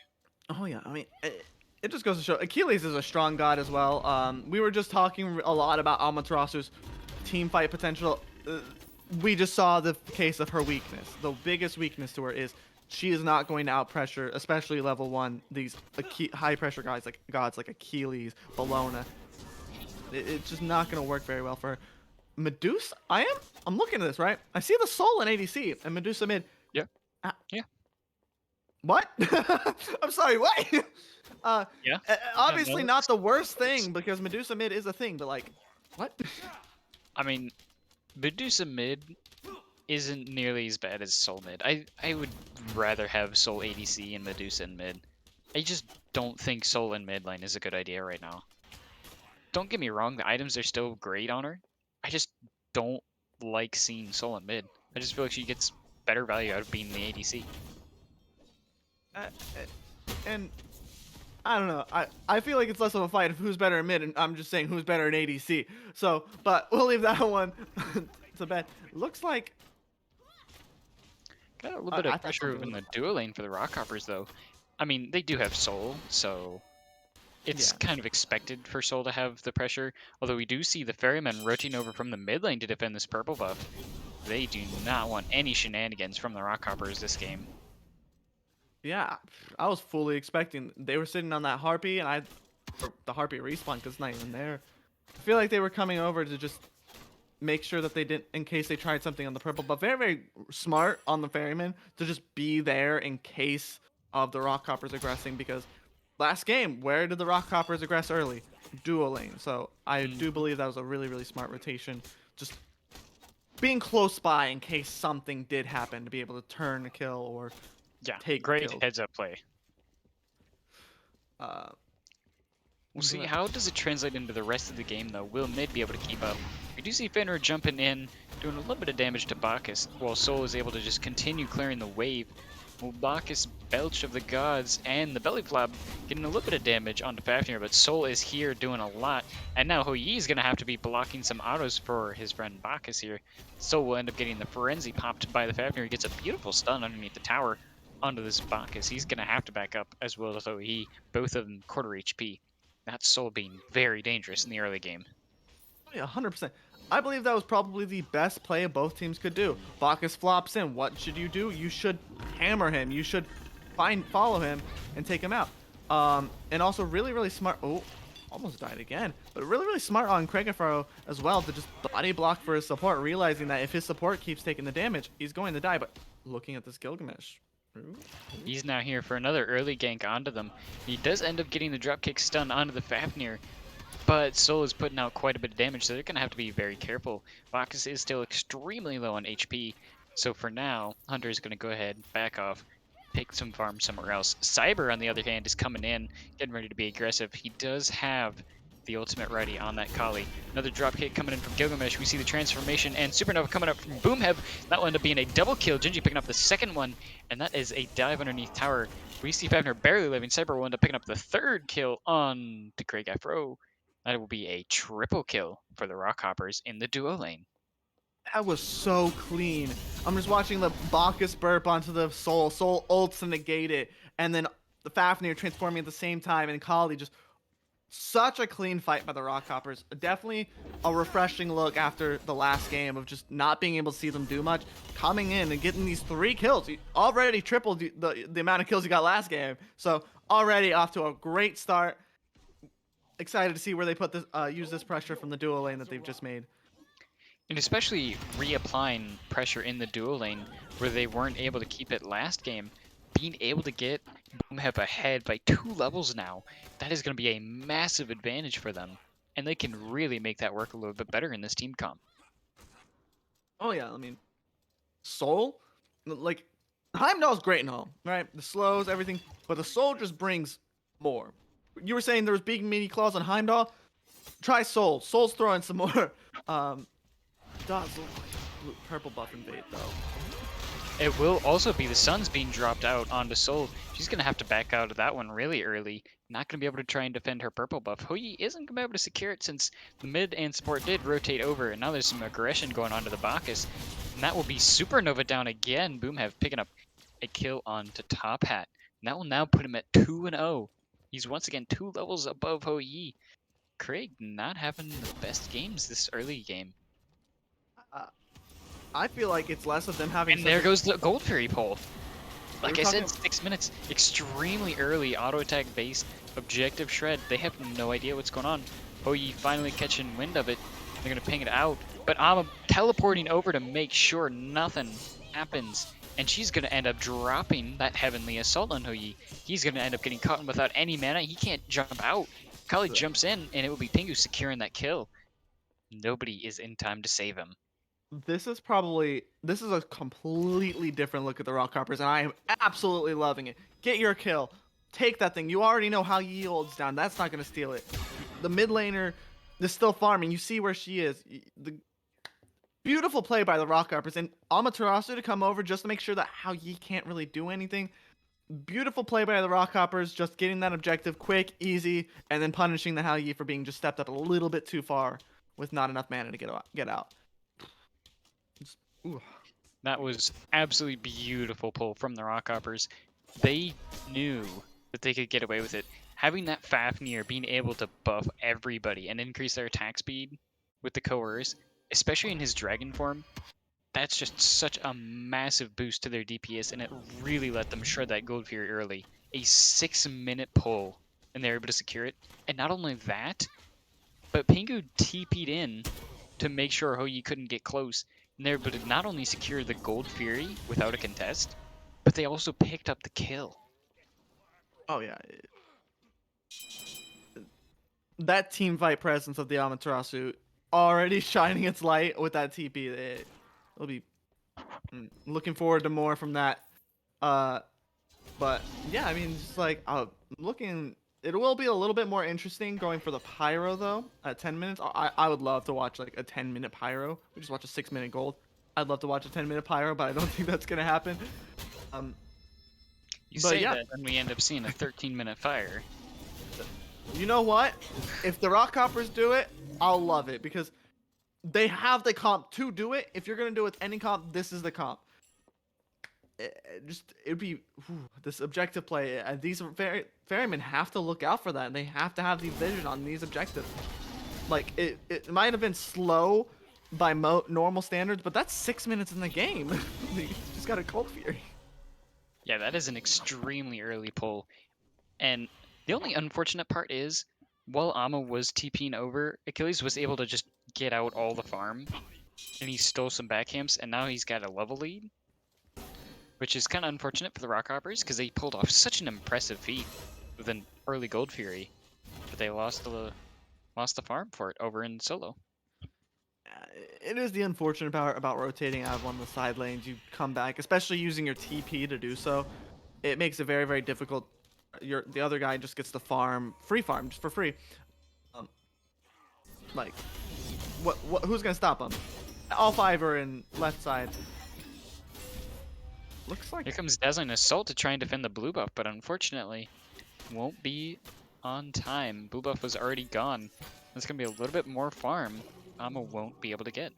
oh yeah, I mean, it just goes to show Achilles is a strong god as well. We were just talking a lot about Amaterasu's team fight potential. We just saw the case of her weakness. The biggest weakness to her is she is not going to out pressure, especially level 1. These high pressure guys like gods like Achilles, Bellona. It's just not going to work very well for her. Medusa, I'm looking at this, right? I see the soul in ADC and Medusa mid. Yeah. Ah, Yeah. What? I'm sorry, what? Yeah. Obviously no, not the worst thing because Medusa mid is a thing, but like, what? I mean, Medusa mid isn't nearly as bad as Soul mid. I would rather have Soul ADC and Medusa in mid. I just don't think Soul in mid lane is a good idea right now. Don't get me wrong, the items are still great on her. I just don't like seeing Soul in mid. I just feel like she gets better value out of being the ADC. Uh, and I don't know. I feel like it's less of a fight of who's better in mid, and I'm just saying who's better in ADC. So, but we'll leave that one to bed. Looks like Got a little I bit of thought pressure something in was. the duo lane for the Rockhoppers though. I mean, they do have Soul, so it's Yeah. kind of expected for Soul to have the pressure, although we do see the Ferrymen rotating over from the mid lane to defend this purple buff. They do not want any shenanigans from the Rockhoppers this game. Yeah, I was fully expecting. They were sitting on that harpy, and the harpy respawn because it's not even there. I feel like they were coming over to just make sure that they didn't, in case they tried something on the purple. But very, very smart on the ferryman to just be there in case of the rockhoppers aggressing. Because last game, where did the rockhoppers aggress early? Duo lane. So I do believe that was a really, really smart rotation. Just being close by in case something did happen to be able to turn a kill or Yeah, take the great kill. heads up play. Uh, We'll see but- how does it translate into the rest of the game though. Will mid be able to keep up? We do see Fenrir jumping in, doing a little bit of damage to Bacchus, while Soul is able to just continue clearing the wave. Well, Bacchus, Belch of the Gods, and the Belly Flop getting a little bit of damage onto Fafnir, but Soul is here doing a lot. And now Hou-Yi is going to have to be blocking some autos for his friend Bacchus here. Soul will end up getting the Frenzy popped by the Fafnir. He gets a beautiful stun underneath the tower onto this Bacchus. He's going to have to back up as well as Hou-Yi, both of them quarter HP. That's Soul being very dangerous in the early game. Yeah, 100%. I believe that was probably the best play both teams could do. Bacchus flops in. What should you do? You should hammer him. You should follow him and take him out. And also really, really smart. Oh, almost died again. But really, really smart on Kregafaro as well to just body block for his support, realizing that if his support keeps taking the damage, he's going to die. But looking at this Gilgamesh. He's now here for another early gank onto them. He does end up getting the dropkick stun onto the Fafnir, but Soul is putting out quite a bit of damage, so they're going to have to be very careful. Bacchus is still extremely low on HP, so for now, Hunter is going to go ahead, back off, pick some farm somewhere else. Cyber, on the other hand, is coming in, getting ready to be aggressive. He does have the ultimate ready on that Kali. Another dropkick coming in from Gilgamesh. We see the transformation and Supernova coming up from Boomhev. That will end up being a double kill. Genji picking up the second one, and that is a dive underneath tower. We see Fafnir barely living. Cyber will end up picking up the third kill on to Craig Afro. That will be a triple kill for the Rockhoppers in the duo lane. That was so clean. I'm just watching the Bacchus burp onto the Soul. Soul ults to negate it, and then the Fafnir transforming at the same time, and Kali just such a clean fight by the Rockhoppers. Definitely a refreshing look after the last game of just not being able to see them do much. Coming in and getting these 3 kills. You already tripled the amount of kills you got last game. So already off to a great start. Excited to see where they put this, use this pressure from the duo lane that they've just made. And especially reapplying pressure in the duo lane where they weren't able to keep it last game. Being able to get Boomhep ahead by 2 levels now, that is going to be a massive advantage for them. And they can really make that work a little bit better in this team comp. Oh yeah, I mean, Soul, like Heimdall's great and all, right? The slows, everything, but the Soul just brings more. You were saying there was big meaty claws on Heimdall. Try Soul. Soul's throwing some more. Does look like a purple buff invade though. It will also be the Sun's being dropped out onto Soul. She's going to have to back out of that one really early. Not going to be able to try and defend her purple buff. Hui isn't going to be able to secure it since the mid and support did rotate over, and now there's some aggression going on to the Bacchus. And that will be Supernova down again. Boomhev picking up a kill onto Top Hat. And that will now put him at 2-0. He's once again 2 levels above Hui. Craig not having the best games this early game. I feel like it's less of them having. And there goes the Gold Fury pull. Like I talking- said, 6 minutes. Extremely early auto attack based objective shred. They have no idea what's going on. Hoyi finally catching wind of it. They're gonna ping it out. But Ama teleporting over to make sure nothing happens. And she's gonna end up dropping that Heavenly Assault on Hoyi. He's gonna end up getting caught without any mana. He can't jump out. Kali jumps in and it will be Pingu securing that kill. Nobody is in time to save him. This is a completely different look at the Rockhoppers, and I am absolutely loving it. Get your kill. Take that thing. You already know how Yi holds down. That's not going to steal it. The mid laner is still farming. You see where she is. The beautiful play by the Rockhoppers, and Amaterasu to come over just to make sure that how Yi can't really do anything. Beautiful play by the Rockhoppers, just getting that objective quick, easy, and then punishing the Hao Yi for being just stepped up a little bit too far with not enough mana to get out. Ooh. That was absolutely beautiful pull from the Rockhoppers. They knew that they could get away with it. Having that Fafnir being able to buff everybody and increase their attack speed with the Coerce, especially in his dragon form, that's just such a massive boost to their DPS, and it really let them shred that Gold Fury early. A 6-minute pull, and they're able to secure it. And not only that, but Pingu TP'd in to make sure Hoyi couldn't get close. And they're able to not only secure the Gold Fury without a contest, but they also picked up the kill. Oh yeah. That team fight presence of the Amaterasu already shining its light with that TP. It'll be looking forward to more from that. But yeah, I mean, just like looking, it will be a little bit more interesting going for the pyro though at 10 minutes. I would love to watch like a 10-minute pyro. We just watch a 6-minute gold. I'd love to watch a 10-minute pyro, but I don't think that's gonna happen. You But say yeah. that, and we end up seeing a 13-minute fire. You know what? If the Rockhoppers do it, I'll love it because they have the comp to do it. If you're gonna do it with any comp, this is the comp. It'd be this objective play. These ferrymen have to look out for that. And they have to have the vision on these objectives. Like it might have been slow by normal standards, but that's 6 minutes in the game. You just got a Cold Fury. Yeah, that is an extremely early pull. And the only unfortunate part is, while Ama was TPing over, Achilles was able to just get out all the farm. And he stole some backcamps, and now he's got a level lead. Which is kind of unfortunate for the Rockhoppers, because they pulled off such an impressive feat with an early Gold Fury. But they lost the farm for it over in solo. It is the unfortunate part about rotating out of one of the side lanes. You come back, especially using your TP to do so. It makes it very, very difficult. The other guy just gets to free farm, just for free. Like, who's gonna stop him? All 5 are in left side. Looks like Here comes Dazzling Assault to try and defend the blue buff, but unfortunately won't be on time. Blue buff was already gone. There's going to be a little bit more farm Ama won't be able to get.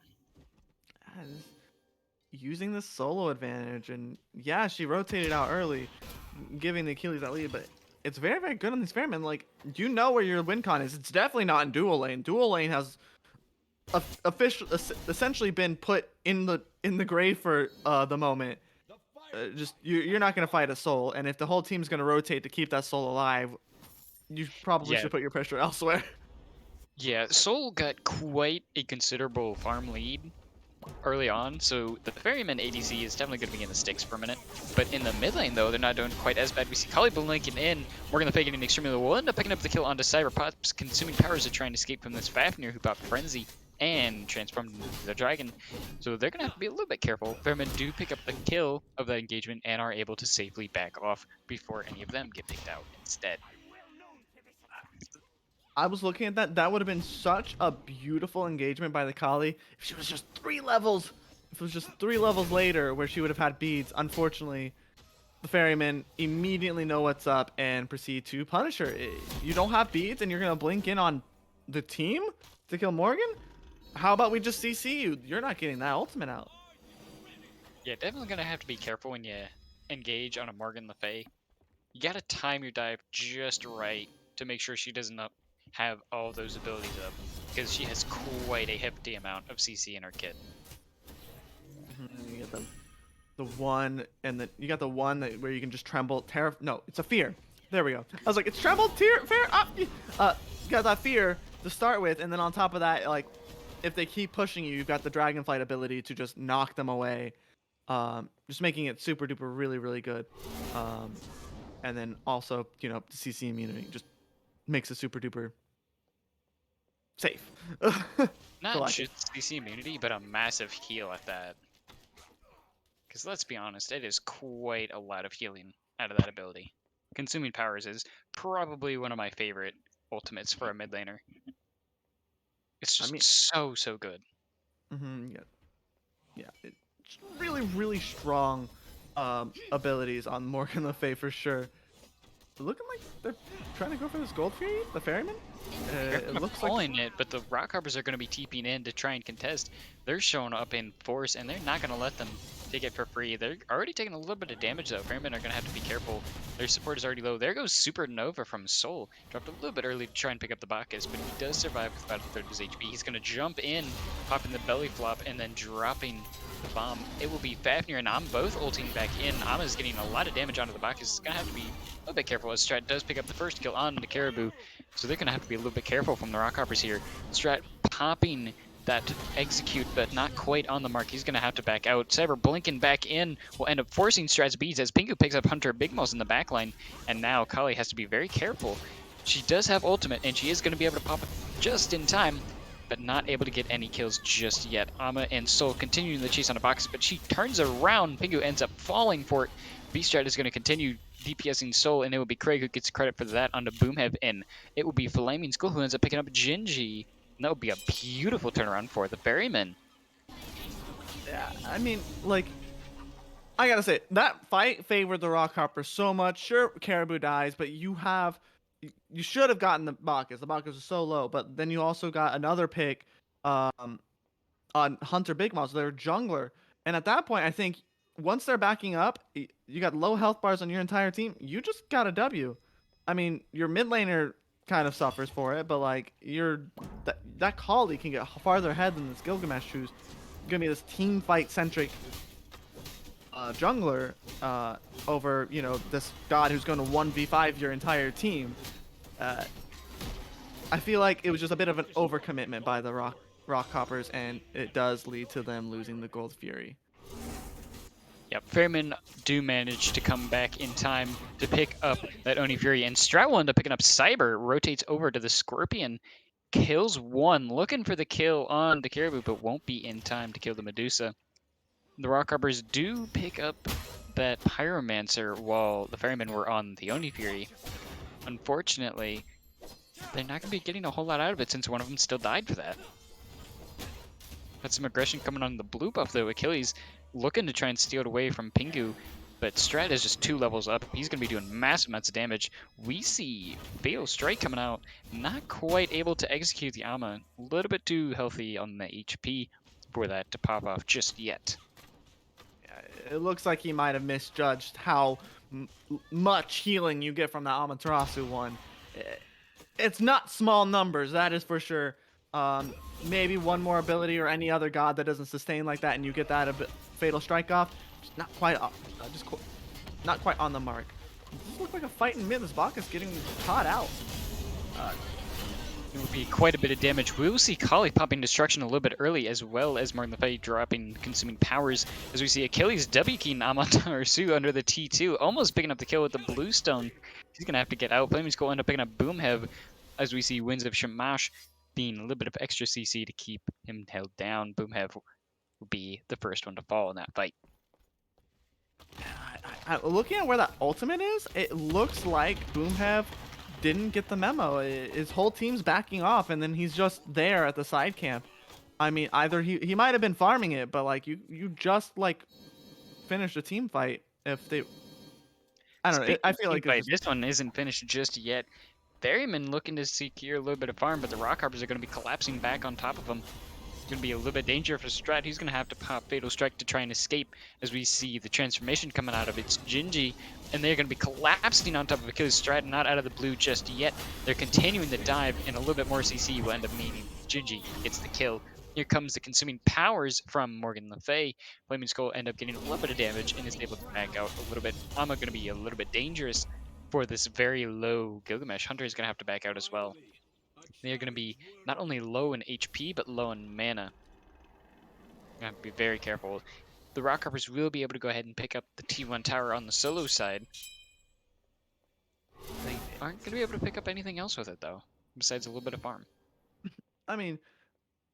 using the solo advantage, and yeah, she rotated out early, giving the Achilles that lead, but it's very, very good on these Ferrymen. Like, you know where your win con is. It's definitely not in dual lane. Dual lane has essentially been put in the grave for the moment. Just you're not gonna fight a soul, and if the whole team's gonna rotate to keep that soul alive, you probably Yeah, should put your pressure elsewhere. yeah. Soul got quite a considerable farm lead early on, so the Ferryman ADC is definitely going to be in the sticks for a minute. But in the mid lane, though, they're not doing quite as bad. We see Kali blinking in, Morgan Le Fay getting extremely low. We'll end up picking up the kill onto Cyber. Pops consuming powers to try and escape from this Fafnir who popped Frenzy and transformed into the dragon. So they're going to have to be a little bit careful. Ferrymen do pick up the kill of that engagement and are able to safely back off before any of them get picked out instead. I was looking at that. That would have been such a beautiful engagement by the Kali if she was just 3 levels. If it was just 3 levels later where she would have had beads. Unfortunately, the Ferrymen immediately know what's up and proceed to punish her. You don't have beads and you're going to blink in on the team to kill Morgan? How about we just CC you? You're not getting that ultimate out. Yeah, definitely going to have to be careful when you engage on a Morgan Le Fay. You gotta time your dive just right to make sure she doesn't have all those abilities up, because she has quite a hefty amount of CC in her kit. You get the one, and then you got the one that where you can just tremble. No, it's a fear. There we go. I was like, it's tremble, fear. You got that fear to start with, and then on top of that, like, if they keep pushing you, you've got the dragonflight ability to just knock them away. Just making it super duper really, really good. And then also, you know, the CC immunity just makes it super duper safe. Not like just CC immunity, but a massive heal at that. Because let's be honest, it is quite a lot of healing out of that ability. Consuming Powers is probably one of my favorite ultimates for a mid laner. It's I just mean, so good. yeah, it's really, really strong abilities on Morgan Le Fay for sure. Looking like they're trying to go for this gold fury, the Ferryman. They're It looks like calling it, but the Rockhoppers are going to be TPing in to try and contest. They're showing up in force, and they're not going to let them take it for free. They're already taking a little bit of damage, though. Ferrymen are going to have to be careful. Their support is already low. There goes Supernova from Soul. Dropped a little bit early to try and pick up the Bacchus, but he does survive with about a third of his HP. He's going to jump in, popping the belly flop, and then dropping the bomb. It will be Fafnir and Am both ulting back in. Am is getting a lot of damage onto the Bacchus. It's going to have to be a little bit careful as Strat does pick up the first kill on the Caribou. So they're going to have to be a little bit careful from the Rockhoppers here. Strat popping that execute, but not quite on the mark. He's going to have to back out. Cyber blinking back in will end up forcing Strat's beads as Pingu picks up Hunter Big Mouse in the backline. And now Kali has to be very careful. She does have ultimate, and she is going to be able to pop it just in time, but not able to get any kills just yet. Ama and Soul continuing the chase on a box, but she turns around. Pingu ends up falling for it. Strat is going to continue DPSing Soul, and it will be Craig who gets credit for that onto Boomhead, and it will be Flaming Skull who ends up picking up Gingy. And that would be a beautiful turnaround for the Ferrymen. yeah, I mean, like, I gotta say, that fight favored the Rockhopper so much. Sure, Caribou dies, but you should have gotten the Bacchus. The Bacchus was so low, but then you also got another pick on Hunter Big Mouse, their jungler. And at that point, I think once they're backing up, you got low health bars on your entire team. You just got a W. I mean, your mid laner kind of suffers for it, but like that Kali can get farther ahead than this Gilgamesh, who's gonna be this team fight centric jungler over this god who's going to 1v5 your entire team. I feel like it was just a bit of an overcommitment by the Rockhoppers, and it does lead to them losing the Gold Fury. Yep, Ferrymen do manage to come back in time to pick up that Oni Fury, and Strat will end up picking up Cyber, rotates over to the Scorpion, kills one, looking for the kill on the Caribou, but won't be in time to kill the Medusa. The Rockhoppers do pick up that Pyromancer while the Ferrymen were on the Oni Fury. Unfortunately, they're not going to be getting a whole lot out of it since one of them still died for that. Had some aggression coming on the blue buff though. Achilles looking to try and steal it away from Pingu, but Strat is just 2 levels up. He's going to be doing massive amounts of damage. We see Fatal Strike coming out, not quite able to execute the Ama. A little bit too healthy on the HP. for that to pop off just yet. It looks like he might have misjudged how much healing you get from that Amaterasu one. It's not small numbers, that is for sure. Maybe one more ability or any other god that doesn't sustain like that, and you get that fatal strike off. Just not quite up, not quite on the mark. This looks like a fight in mid. This Bacchus getting caught out. It would be quite a bit of damage. We will see Kali popping Destruction a little bit early, as well as Morgan Le Fay dropping Consuming Powers, as we see Achilles W-keying Amaterasu under the T2, almost picking up the kill with the Bluestone. He's going to have to get out. Flaming Skull end up picking up Boomhev, as we see Winds of Shamash being a little bit of extra CC to keep him held down. Boomhev will be the first one to fall in that fight. Looking at where that ultimate is, it looks like Boomhev didn't get the memo. His whole team's backing off, and then he's just there at the side camp. I mean, either he might have been farming it, but like you just like finished a team fight. If they, I don't know. I feel like it's this one isn't finished just yet. Ferrymen looking to secure a little bit of farm, but the Rockhoppers are going to be collapsing back on top of him. It's going to be a little bit dangerous for Strat. He's going to have to pop Fatal Strike to try and escape, as we see the transformation coming out of its Gingy, and they're going to be collapsing on top of Achilles. Strat not out of the blue just yet. They're continuing the dive, and a little bit more CC will end up meaning Gingy gets the kill. Here comes the Consuming Powers from Morgan Le Fay. Flaming Skull end up getting a little bit of damage and is able to back out a little bit. Amma going to be a little bit dangerous for this very low Gilgamesh. Hunter is going to have to back out as well. They are going to be not only low in HP, but low in mana. You have to be very careful. The Rockhoppers will be able to go ahead and pick up the T1 tower on the solo side. They aren't going to be able to pick up anything else with it, though, besides a little bit of farm. I mean,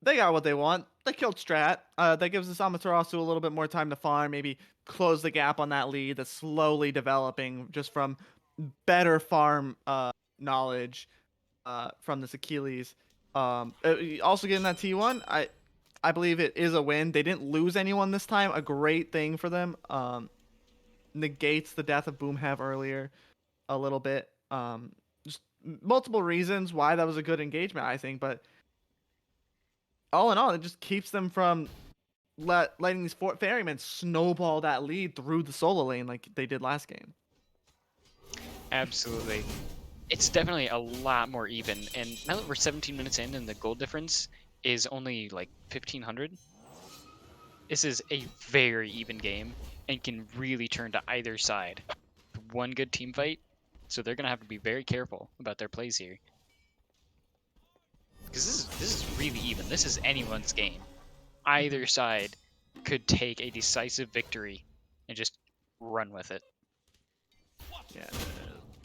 they got what they want. They killed Strat. That gives this Amaterasu a little bit more time to farm, maybe close the gap on that lead that's slowly developing just from better farm knowledge from this Achilles. Also getting that T1, I believe it is a win. They didn't lose anyone this time. A great thing for them. Negates the death of Boomhev earlier a little bit. Just multiple reasons why that was a good engagement, I think, but all in all, it just keeps them from letting these Ferrymen snowball that lead through the solo lane like they did last game. Absolutely. It's definitely a lot more even, and now that we're 17 minutes in and the gold difference is only like 1,500, this is a very even game and can really turn to either side. One good team fight, so they're going to have to be very careful about their plays here. Because this is really even. This is anyone's game. Either side could take a decisive victory and just run with it. Yeah,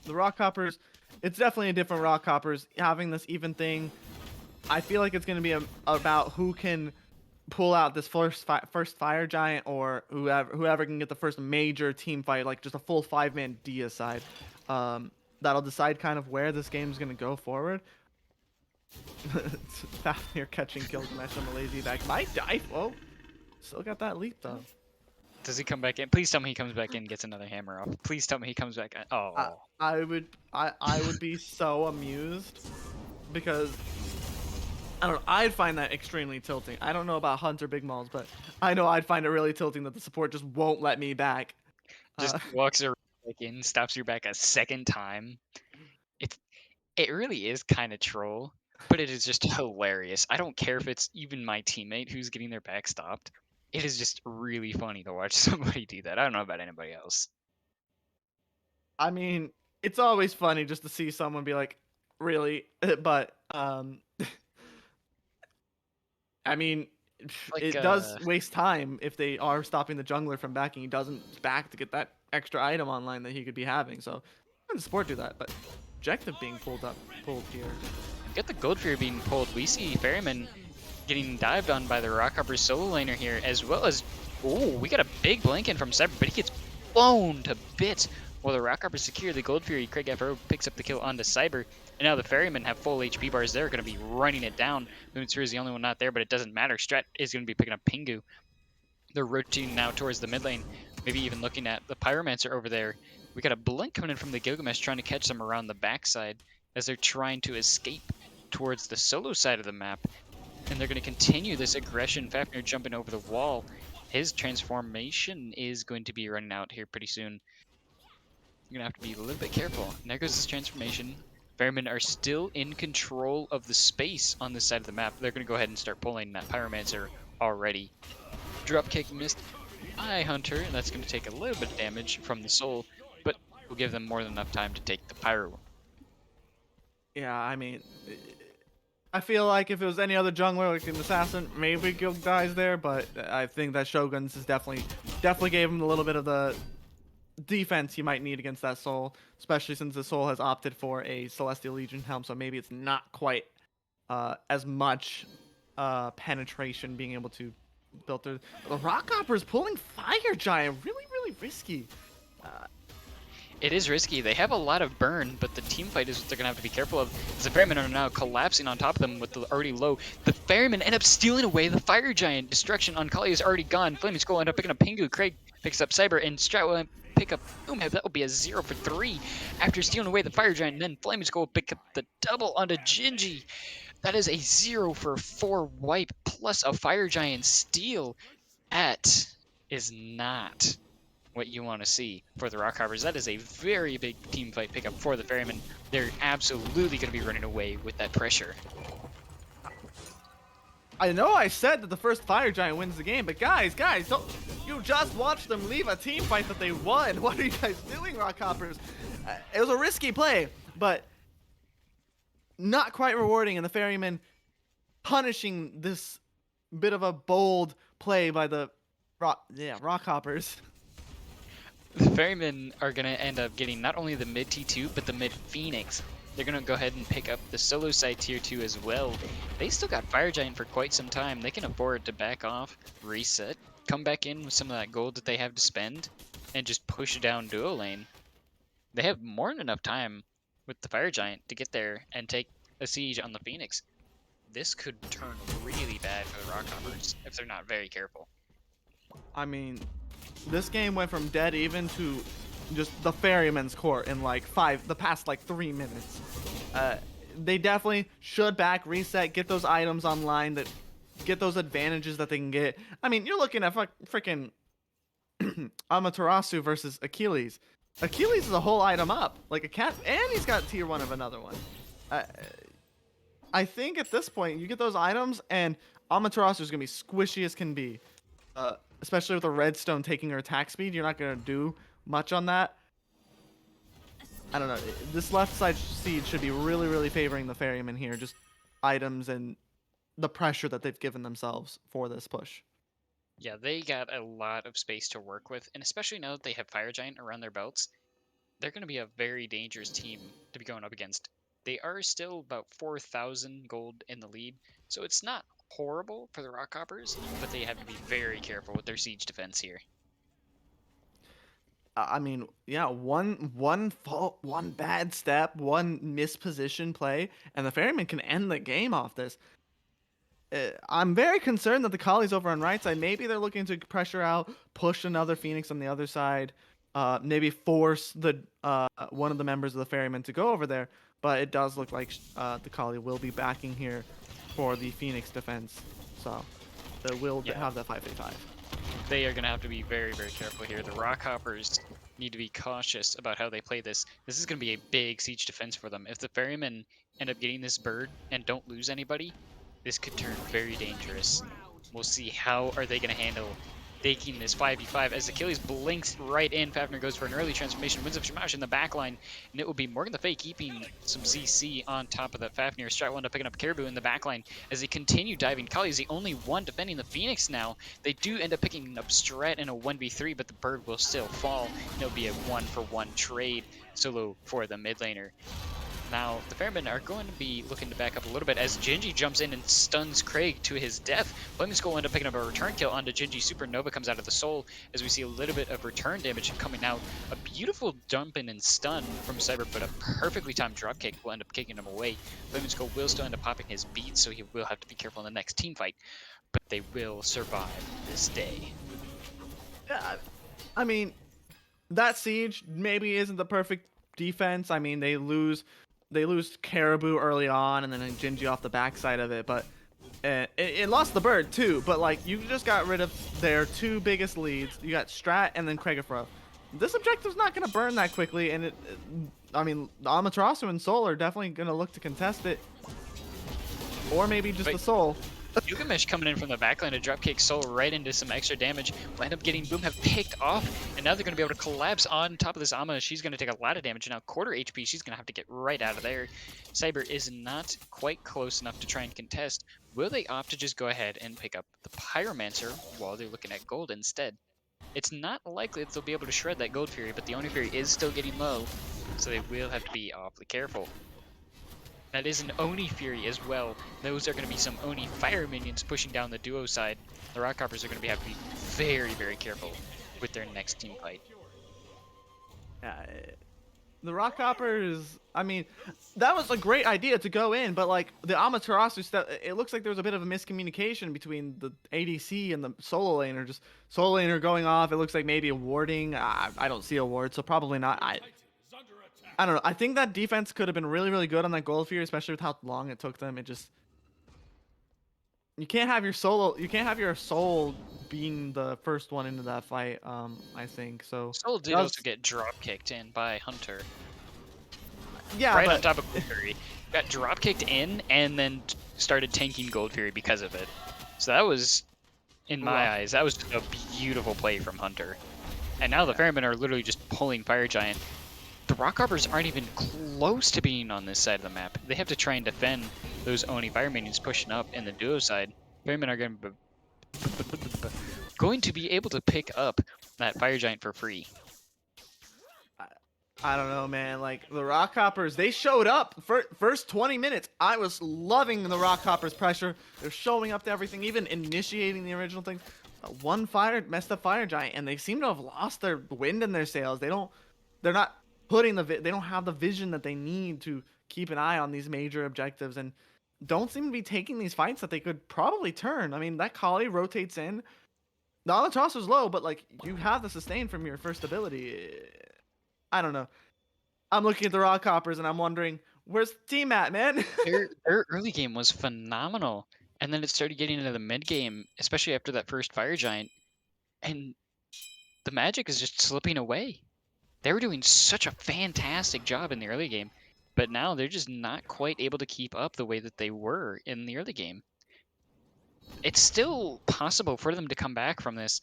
the Rockhoppers, it's definitely a different Rockhoppers. Having this even thing, I feel like it's going to be about who can pull out this first fire giant, or whoever can get the first major team fight, like just a full 5-man Dia side. That'll decide kind of where this game's going to go forward. Fafnir catching Gilgamesh on the lazy back. Might die. Oh, still got that leap though. Does he come back in? Please tell me he comes back in and gets another hammer off. Please tell me he comes back in. Oh. I would be so amused, because I don't know, I'd find that extremely tilting. I don't know about Hunter Big Malls, but I know I'd find it really tilting that the support just won't let me back. Just walks around back in, stops your back a second time. It really is kind of troll, but it is just hilarious. I don't care if it's even my teammate who's getting their back stopped. It is just really funny to watch somebody do that. I don't know about anybody else. I mean, it's always funny just to see someone be like, really? But I mean, Like, it does waste time if they are stopping the jungler from backing. He doesn't back to get that extra item online that he could be having. So, the support do that, but objective being pulled here. Get the Gold Fury being pulled. We see Ferryman getting dived on by the Rockhoppers solo laner here, as well as, oh, we got a big blink in from Cyber, but he gets blown to bits. While the Rockhoppers secure the Gold Fury, Craig Afro picks up the kill onto Cyber, and now the Ferrymen have full HP bars. They're going to be running it down. Moonsphere is the only one not there, but it doesn't matter. Strat is going to be picking up Pingu. They're rotating now towards the mid lane, maybe even looking at the Pyromancer over there. We got a blink coming in from the Gilgamesh, trying to catch them around the backside as they're trying to escape towards the solo side of the map. and they're going to continue this aggression. Fafnir jumping over the wall. His transformation is going to be running out here pretty soon. You're going to have to be a little bit careful. And there goes his transformation. Ferrymen are still in control of the space on this side of the map. They're going to go ahead and start pulling that Pyromancer already. Dropkick missed by Hunter, and that's going to take a little bit of damage from the soul, but will give them more than enough time to take the Pyro. Yeah, I mean, I feel like if it was any other jungler, like an assassin, maybe Gilg dies there, but I think that Shogun's is definitely gave him a little bit of the defense you might need against that soul, especially since the soul has opted for a Celestial Legion helm, so maybe it's not quite as much penetration being able to build through. The Rockhoppers pulling Fire Giant, really risky. It is risky. They have a lot of burn, but the team fight is what they're going to have to be careful of. As the Ferrymen are now collapsing on top of them with the already low. The Ferrymen end up stealing away the Fire Giant. Destruction on Kali is already gone. Flaming Skull end up picking up Pingu. Craig picks up Cyber, and Strat will pick up Boomhead. That will be a 0 for 3 after stealing away the Fire Giant. And then Flaming Skull will pick up the double onto Gingy. That is a 0 for 4 wipe plus a Fire Giant steal. That is not what you want to see for the Rockhoppers. That is a very big team fight pickup for the Ferrymen. They're absolutely going to be running away with that pressure. I know I said that the first Fire Giant wins the game, but guys, don't you just watch them leave a team fight that they won? What are you guys doing, Rockhoppers? It was a risky play, but not quite rewarding, and the Ferrymen punishing this bit of a bold play by the Rockhoppers. The Ferrymen are going to end up getting not only the mid T2, but the mid Phoenix. They're going to go ahead and pick up the solo side tier 2 as well. They still got Fire Giant for quite some time. They can afford to back off, reset, come back in with some of that gold that they have to spend, and just push down duo lane. They have more than enough time with the Fire Giant to get there and take a siege on the Phoenix. This could turn really bad for the Rockhoppers if they're not very careful. I mean, this game went from dead even to just the Ferryman's court in like the past 3 minutes. They definitely should back, reset, get those items online, that get those advantages that they can get. I mean, you're looking at freaking Amaterasu versus Achilles. Achilles is a whole item up, like a cat, and he's got tier 1 of another one. I think at this point, you get those items, and Amaterasu is going to be squishy as can be. Especially with the redstone taking her attack speed, you're not going to do much on that. I don't know. This left side siege should be really favoring the Ferrymen here. Just items and the pressure that they've given themselves for this push. Yeah, they got a lot of space to work with, and especially now that they have Fire Giant around their belts, they're going to be a very dangerous team to be going up against. They are still about 4,000 gold in the lead, so it's not horrible for the Rockhoppers, but they have to be very careful with their siege defense here. I mean, yeah, one fault, one bad step, one misposition play, and the Ferryman can end the game off this. I'm very concerned that the Kali's over on right side. Maybe they're looking to pressure out, push another Phoenix on the other side, maybe force the one of the members of the Ferryman to go over there. But it does look like the Kali will be backing here for the Phoenix defense, so they will have that 5v5. They are going to have to be very careful here. The Rockhoppers need to be cautious about how they play this. This is going to be a big siege defense for them. If the Ferrymen end up getting this bird and don't lose anybody, this could turn very dangerous. We'll see how are they going to handle taking this 5v5 as Achilles blinks right in. Fafnir goes for an early transformation, wins up Shamash in the backline, and it will be Morgan the Fae keeping some CC on top of that Fafnir. Strat will end up picking up Caribou in the backline as they continue diving. Kali is the only one defending the Phoenix now. They do end up picking up Strat in a 1v3, but the bird will still fall, and it'll be a 1-for-1 trade solo for the mid laner. Now, the Ferrymen are going to be looking to back up a little bit as Gingy jumps in and stuns Craig to his death. Flaming Skull will end up picking up a return kill onto Gingy. Supernova comes out of the soul as we see a little bit of return damage coming out. A beautiful jump in and stun from Cyber, but a perfectly timed dropkick will end up kicking him away. Flaming Skull will still end up popping his beats, so he will have to be careful in the next team fight. But they will survive this day. Yeah, I mean, that siege maybe isn't the perfect defense. I mean, they lose Caribou early on, and then Gingy off the backside of it. But And it lost the bird too, but like you just got rid of their two biggest leads. You got Strat and then Craigerfro. This objective's not gonna burn that quickly, and I mean, the Amaterasu and Soul are definitely gonna look to contest it, or maybe just But the Soul. Gilgamesh coming in from the backline to dropkick Soul right into some extra damage. Will end up getting Boom have picked off, and now they're going to be able to collapse on top of this Ama. She's going to take a lot of damage, and now quarter HP. She's going to have to get right out of there. Cyber is not quite close enough to try and contest. Will they opt to just go ahead and pick up the Pyromancer while they're looking at gold instead? It's not likely that they'll be able to shred that Gold Fury, but the Oni Fury is still getting low, so they will have to be awfully careful. That is an Oni Fury as well. Those are going to be some Oni Fire minions pushing down the duo side. The Rockhoppers are going to have to be very, very careful with their next team fight. Uh, the Rockhoppers, I mean, that was a great idea to go in, but like the Amaterasu stuff, it looks like there was a bit of a miscommunication between the ADC and the solo laner. Just solo laner going off. It looks like maybe a warding. I don't see a ward, so probably not. I don't know. I think that defense could have been really, really good on that Gold Fury, especially with how long it took them. It just you can't have your soul being the first one into that fight. I think so. Soul did also get drop kicked in by Hunter. Yeah, right but on top of Gold Fury. Got drop kicked in and then started tanking Gold Fury because of it. So that was, in my eyes, that was a beautiful play from Hunter. And now the Ferrymen are literally just pulling Fire Giant. The Rockhoppers aren't even close to being on this side of the map. They have to try and defend those Oni Fire Minions pushing up in the duo side. Ferrymen are going to be able to pick up that Fire Giant for free. I don't know, man. Like the Rockhoppers, they showed up first 20 minutes. I was loving the Rockhoppers' pressure. They're showing up to everything, even initiating the original thing. One messed up Fire Giant, and they seem to have lost their wind in their sails. They're not putting they don't have the vision that they need to keep an eye on these major objectives, and don't seem to be taking these fights that they could probably turn. I mean, that Kali rotates in. The Albatross is low, but like you have the sustain from your first ability. I don't know. I'm looking at the Rockhoppers and I'm wondering, where's the team at, man? Their early game was phenomenal, and then it started getting into the mid game, especially after that first Fire Giant, and the magic is just slipping away. They were doing such a fantastic job in the early game, but now they're just not quite able to keep up the way that they were in the early game. It's still possible for them to come back from this.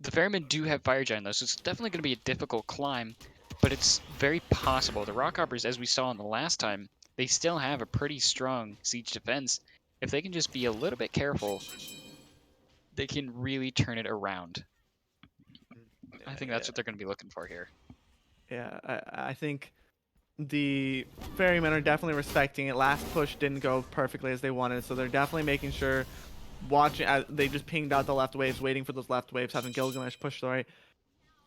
The Ferrymen do have Fire Giant though, so it's definitely going to be a difficult climb, but it's very possible. The Rockhoppers, as we saw in the last time, they still have a pretty strong siege defense. If they can just be a little bit careful, they can really turn it around. I think that's what they're going to be looking for here. Yeah, I think the Ferrymen are definitely respecting it. Last push didn't go perfectly as they wanted, so they're definitely making sure, watching, they just pinged out the left waves, waiting for those left waves, having Gilgamesh push the right.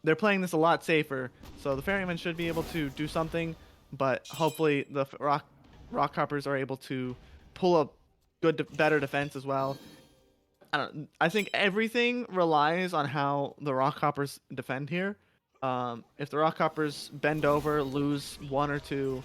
They're playing this a lot safer, so the Ferrymen should be able to do something, but hopefully the Rockhoppers are able to pull a better defense as well. I think everything relies on how the Rockhoppers defend here. If the Rockhoppers bend over, lose one or two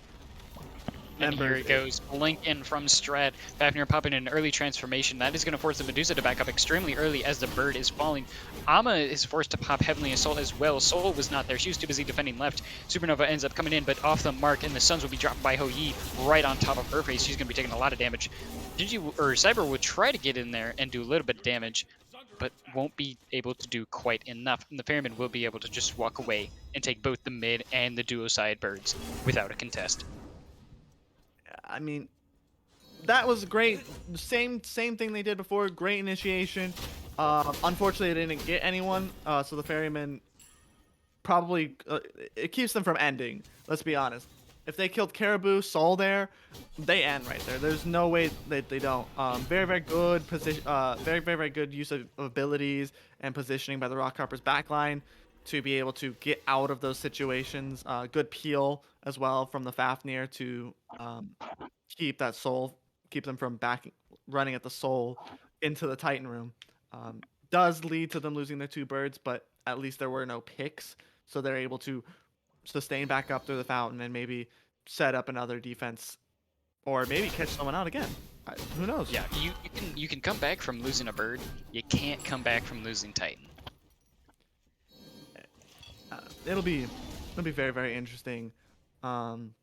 And here members, he goes, Blink in from Strat. Fafnir popping an early transformation. That is going to force the Medusa to back up extremely early as the bird is falling. Ama is forced to pop Heavenly Assault as well. Soul was not there. She was too busy defending left. Supernova ends up coming in, but off the mark, and the Suns will be dropped by Ho Yi right on top of her face. She's going to be taking a lot of damage. Cyber would try to get in there and do a little bit of damage, but won't be able to do quite enough. And the Ferryman will be able to just walk away and take both the mid and the duo side birds without a contest. I mean, that was great. Same thing they did before. Great initiation. Unfortunately, they didn't get anyone. So the Ferrymen probably it keeps them from ending. Let's be honest. If they killed Caribou, Soul there, they end right there. There's no way that they don't. Very, very good position. Very, very, very good use of abilities and positioning by the Rockhoppers backline to be able to get out of those situations. Good peel as well from the Fafnir to keep that Soul, keep them from running at the Soul into the Titan room. Does lead to them losing their two birds, but at least there were no picks, so they're able to sustain back up through the fountain and maybe set up another defense or maybe catch someone out again. Who knows? Yeah, you can come back from losing a bird. You can't come back from losing Titan. It'll be very very interesting. Um,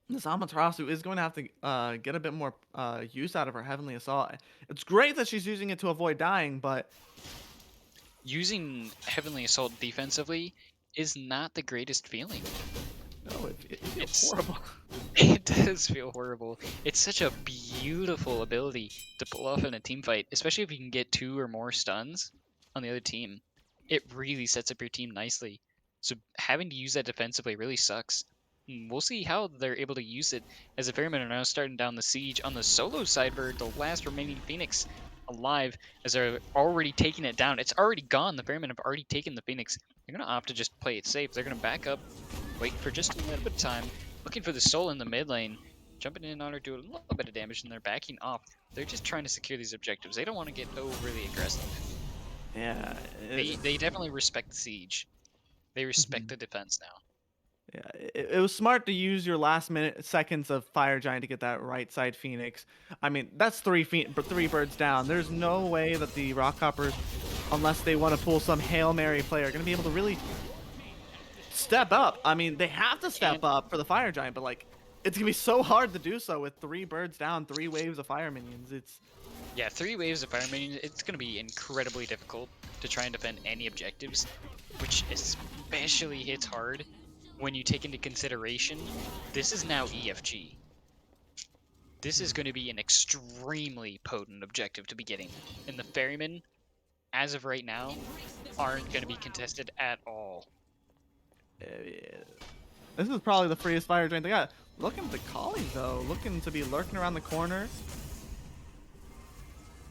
this Amaterasu is going to have to get a bit more use out of her Heavenly Assault. It's great that she's using it to avoid dying, but Using Heavenly Assault defensively is not the greatest feeling. no, it feels It's horrible. It does feel horrible. It's such a beautiful ability to pull off in a team fight, especially if you can get 2 or more stuns on the other team. It really sets up your team nicely. So having to use that defensively really sucks. We'll see how they're able to use it as the Ferrymen are now starting down the siege on the solo side for the last remaining Phoenix alive as they're already taking it down. It's already gone. The Ferrymen have already taken the Phoenix. They're going to opt to just play it safe. They're going to back up, wait for just a little bit of time, looking for the soul in the mid lane, jumping in on her, do a little bit of damage, and they're backing off. They're just trying to secure these objectives. They don't want to get overly aggressive. Yeah, They definitely respect the siege. They respect Mhm. the defense now. Yeah, it was smart to use your last minute seconds of Fire Giant to get that right side Phoenix. I mean, that's three birds down. There's no way that the Rockhoppers, unless they want to pull some Hail Mary play, are going to be able to really step up. I mean, they have to step And up for the Fire Giant, but like, it's gonna be so hard to do so with 3 birds down, 3 waves of fire minions. It's yeah, 3 waves of fire minions, it's going to be incredibly difficult to try and defend any objectives, which especially hits hard when you take into consideration this is now EFG. This is going to be an extremely potent objective to be getting. And the Ferrymen, as of right now, aren't going to be contested at all. yeah. This is probably the freest Fire Giant they got. Looking at the Collie though, looking to be lurking around the corner.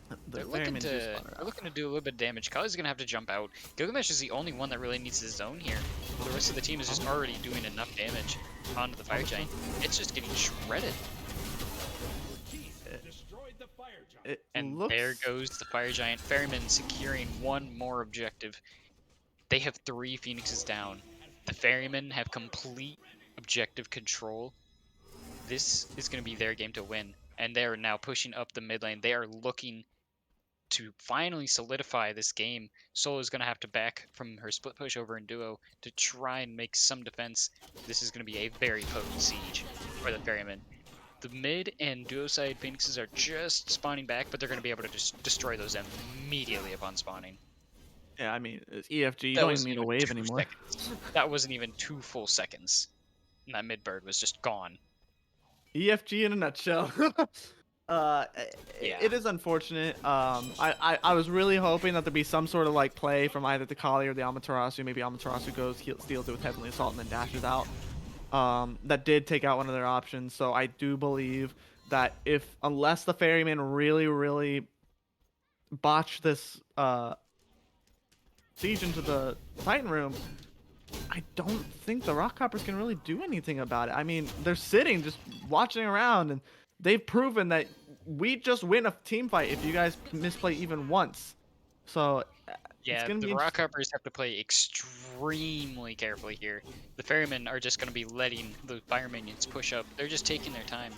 The They're looking Ferryman to do spawn her they're out. looking to do a little bit of damage. Kali's gonna have to jump out. Gilgamesh is the only one that really needs his zone here. The rest of the team is just already doing enough damage onto the fire giant. It's just getting shredded. It And looks. there goes the fire giant. Ferryman securing one more objective. They have 3 phoenixes down. The ferrymen have complete objective control. This is going to be their game to win, and they're now pushing up the mid lane. They are looking to finally solidify this game. Solo is going to have to back from her split push over in duo to try and make some defense. This is going to be a very potent siege for the Ferrymen. The mid and duo side Phoenixes are just spawning back, but they're going to be able to just destroy those immediately upon spawning. Yeah, I mean, it's EFG. You That don't even wasn't need a even wave 2 anymore. seconds. That wasn't even 2 full seconds. And that mid bird was just gone. EFG in a nutshell. uh, Yeah. it is unfortunate. I was really hoping that there'd be some sort of like play from either the Kali or the Amaterasu. Maybe Amaterasu goes, steals it with Heavenly Assault, and then dashes out. That did take out one of their options. So I do believe that unless the Ferryman really botch this siege into the Titan room, I don't think the Rockhoppers can really do anything about it. I mean, they're sitting just watching around, and they've proven that we just win a team fight if you guys misplay even once. So it's Yeah, gonna the be interesting. Rockhoppers have to play extremely carefully here. The Ferrymen are just going to be letting the fire minions push up. They're just taking their time.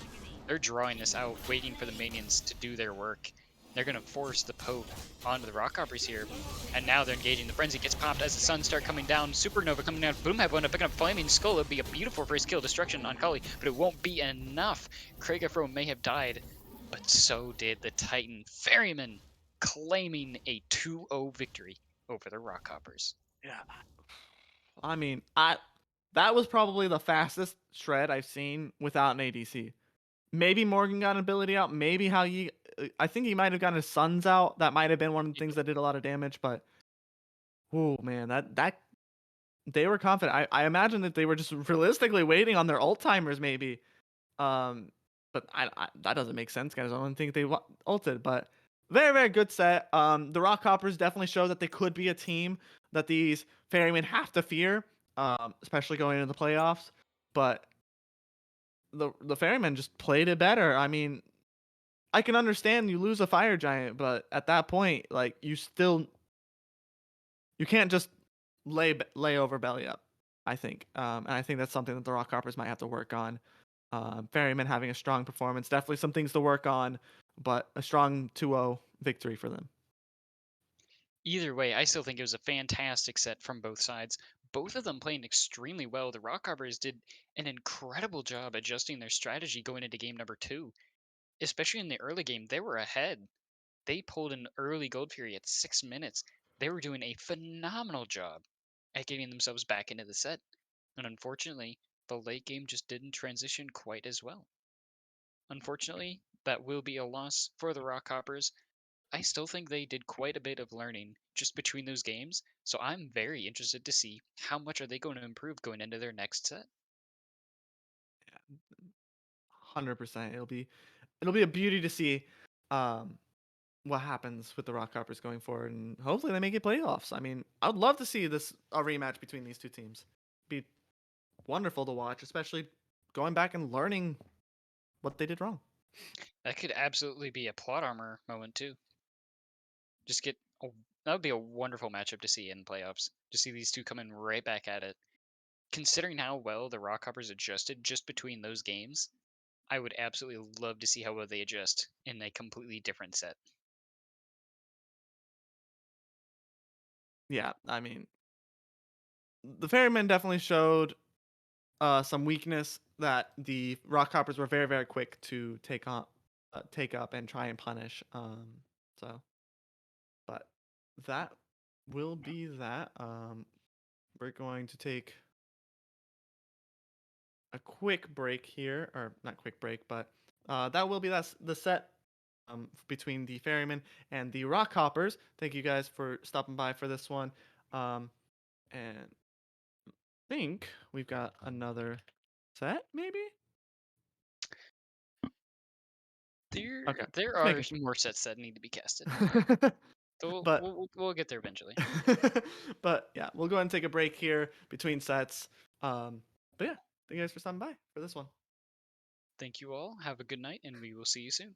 They're drawing this out, waiting for the minions to do their work. They're going to force the poke onto the Rockhoppers here. And now they're engaging. The Frenzy gets popped as the suns start coming down. Supernova coming down. Boomhead wound up picking up Flaming Skull. It would be a beautiful first kill destruction on Kali, but it won't be enough. Kraigafro may have died, but so did the Titan Ferryman, claiming a 2-0 victory over the Rockhoppers. Yeah. I mean, that was probably the fastest shred I've seen without an ADC. Maybe Morgan got an ability out. Maybe how you. I think he might have gotten his sons out. That might have been one of the things that did a lot of damage. But, oh man, that they were confident. I imagine that they were just realistically waiting on their ult timers, maybe. Um, but that doesn't make sense, guys. I don't think they ulted. But very good set. The Rockhoppers definitely show that they could be a team that these Ferrymen have to fear. Especially going into the playoffs. But the Ferrymen just played it better. I mean, I can understand you lose a fire giant, but at that point, like you can't just lay over belly up. I think, and I think that's something that the Rockhoppers might have to work on. Ferrymen having a strong performance. Definitely some things to work on, but a strong 2-0 victory for them. Either way, I still think it was a fantastic set from both sides. Both of them playing extremely well. The Rockhoppers did an incredible job adjusting their strategy going into game number 2. Especially in the early game, they were ahead. They pulled an early gold fury at 6 minutes. They were doing a phenomenal job at getting themselves back into the set. And unfortunately, the late game just didn't transition quite as well. Unfortunately, that will be a loss for the Rockhoppers. I still think they did quite a bit of learning just between those games, so I'm very interested to see how much are they going to improve going into their next set. 100%. It'll be a beauty to see um, what happens with the Rockhoppers going forward, and hopefully they make it playoffs. I mean, I would love to see this a rematch between these two teams. Be wonderful to watch, especially going back and learning what they did wrong. That could absolutely be a plot armor moment too. Just get a, that would be a wonderful matchup to see in playoffs. To see these two coming right back at it. Considering how well the Rockhoppers adjusted just between those games, I would absolutely love to see how well they adjust in a completely different set. Yeah, I mean, the Ferrymen definitely showed some weakness that the Rockhoppers were very, very quick to take up and try and punish. So, but that will be that. We're going to take a quick break here, or not quick break, but that will be the set between the Ferrymen and the Rockhoppers. Thank you guys for stopping by for this one. And I think we've got another set, maybe? There, Okay, there just are making sure. more sets that need to be casted. So but we'll get there eventually. but yeah, we'll go ahead and take a break here between sets. But yeah, thank you guys for stopping by for this one. Thank you all. Have a good night, and we will see you soon.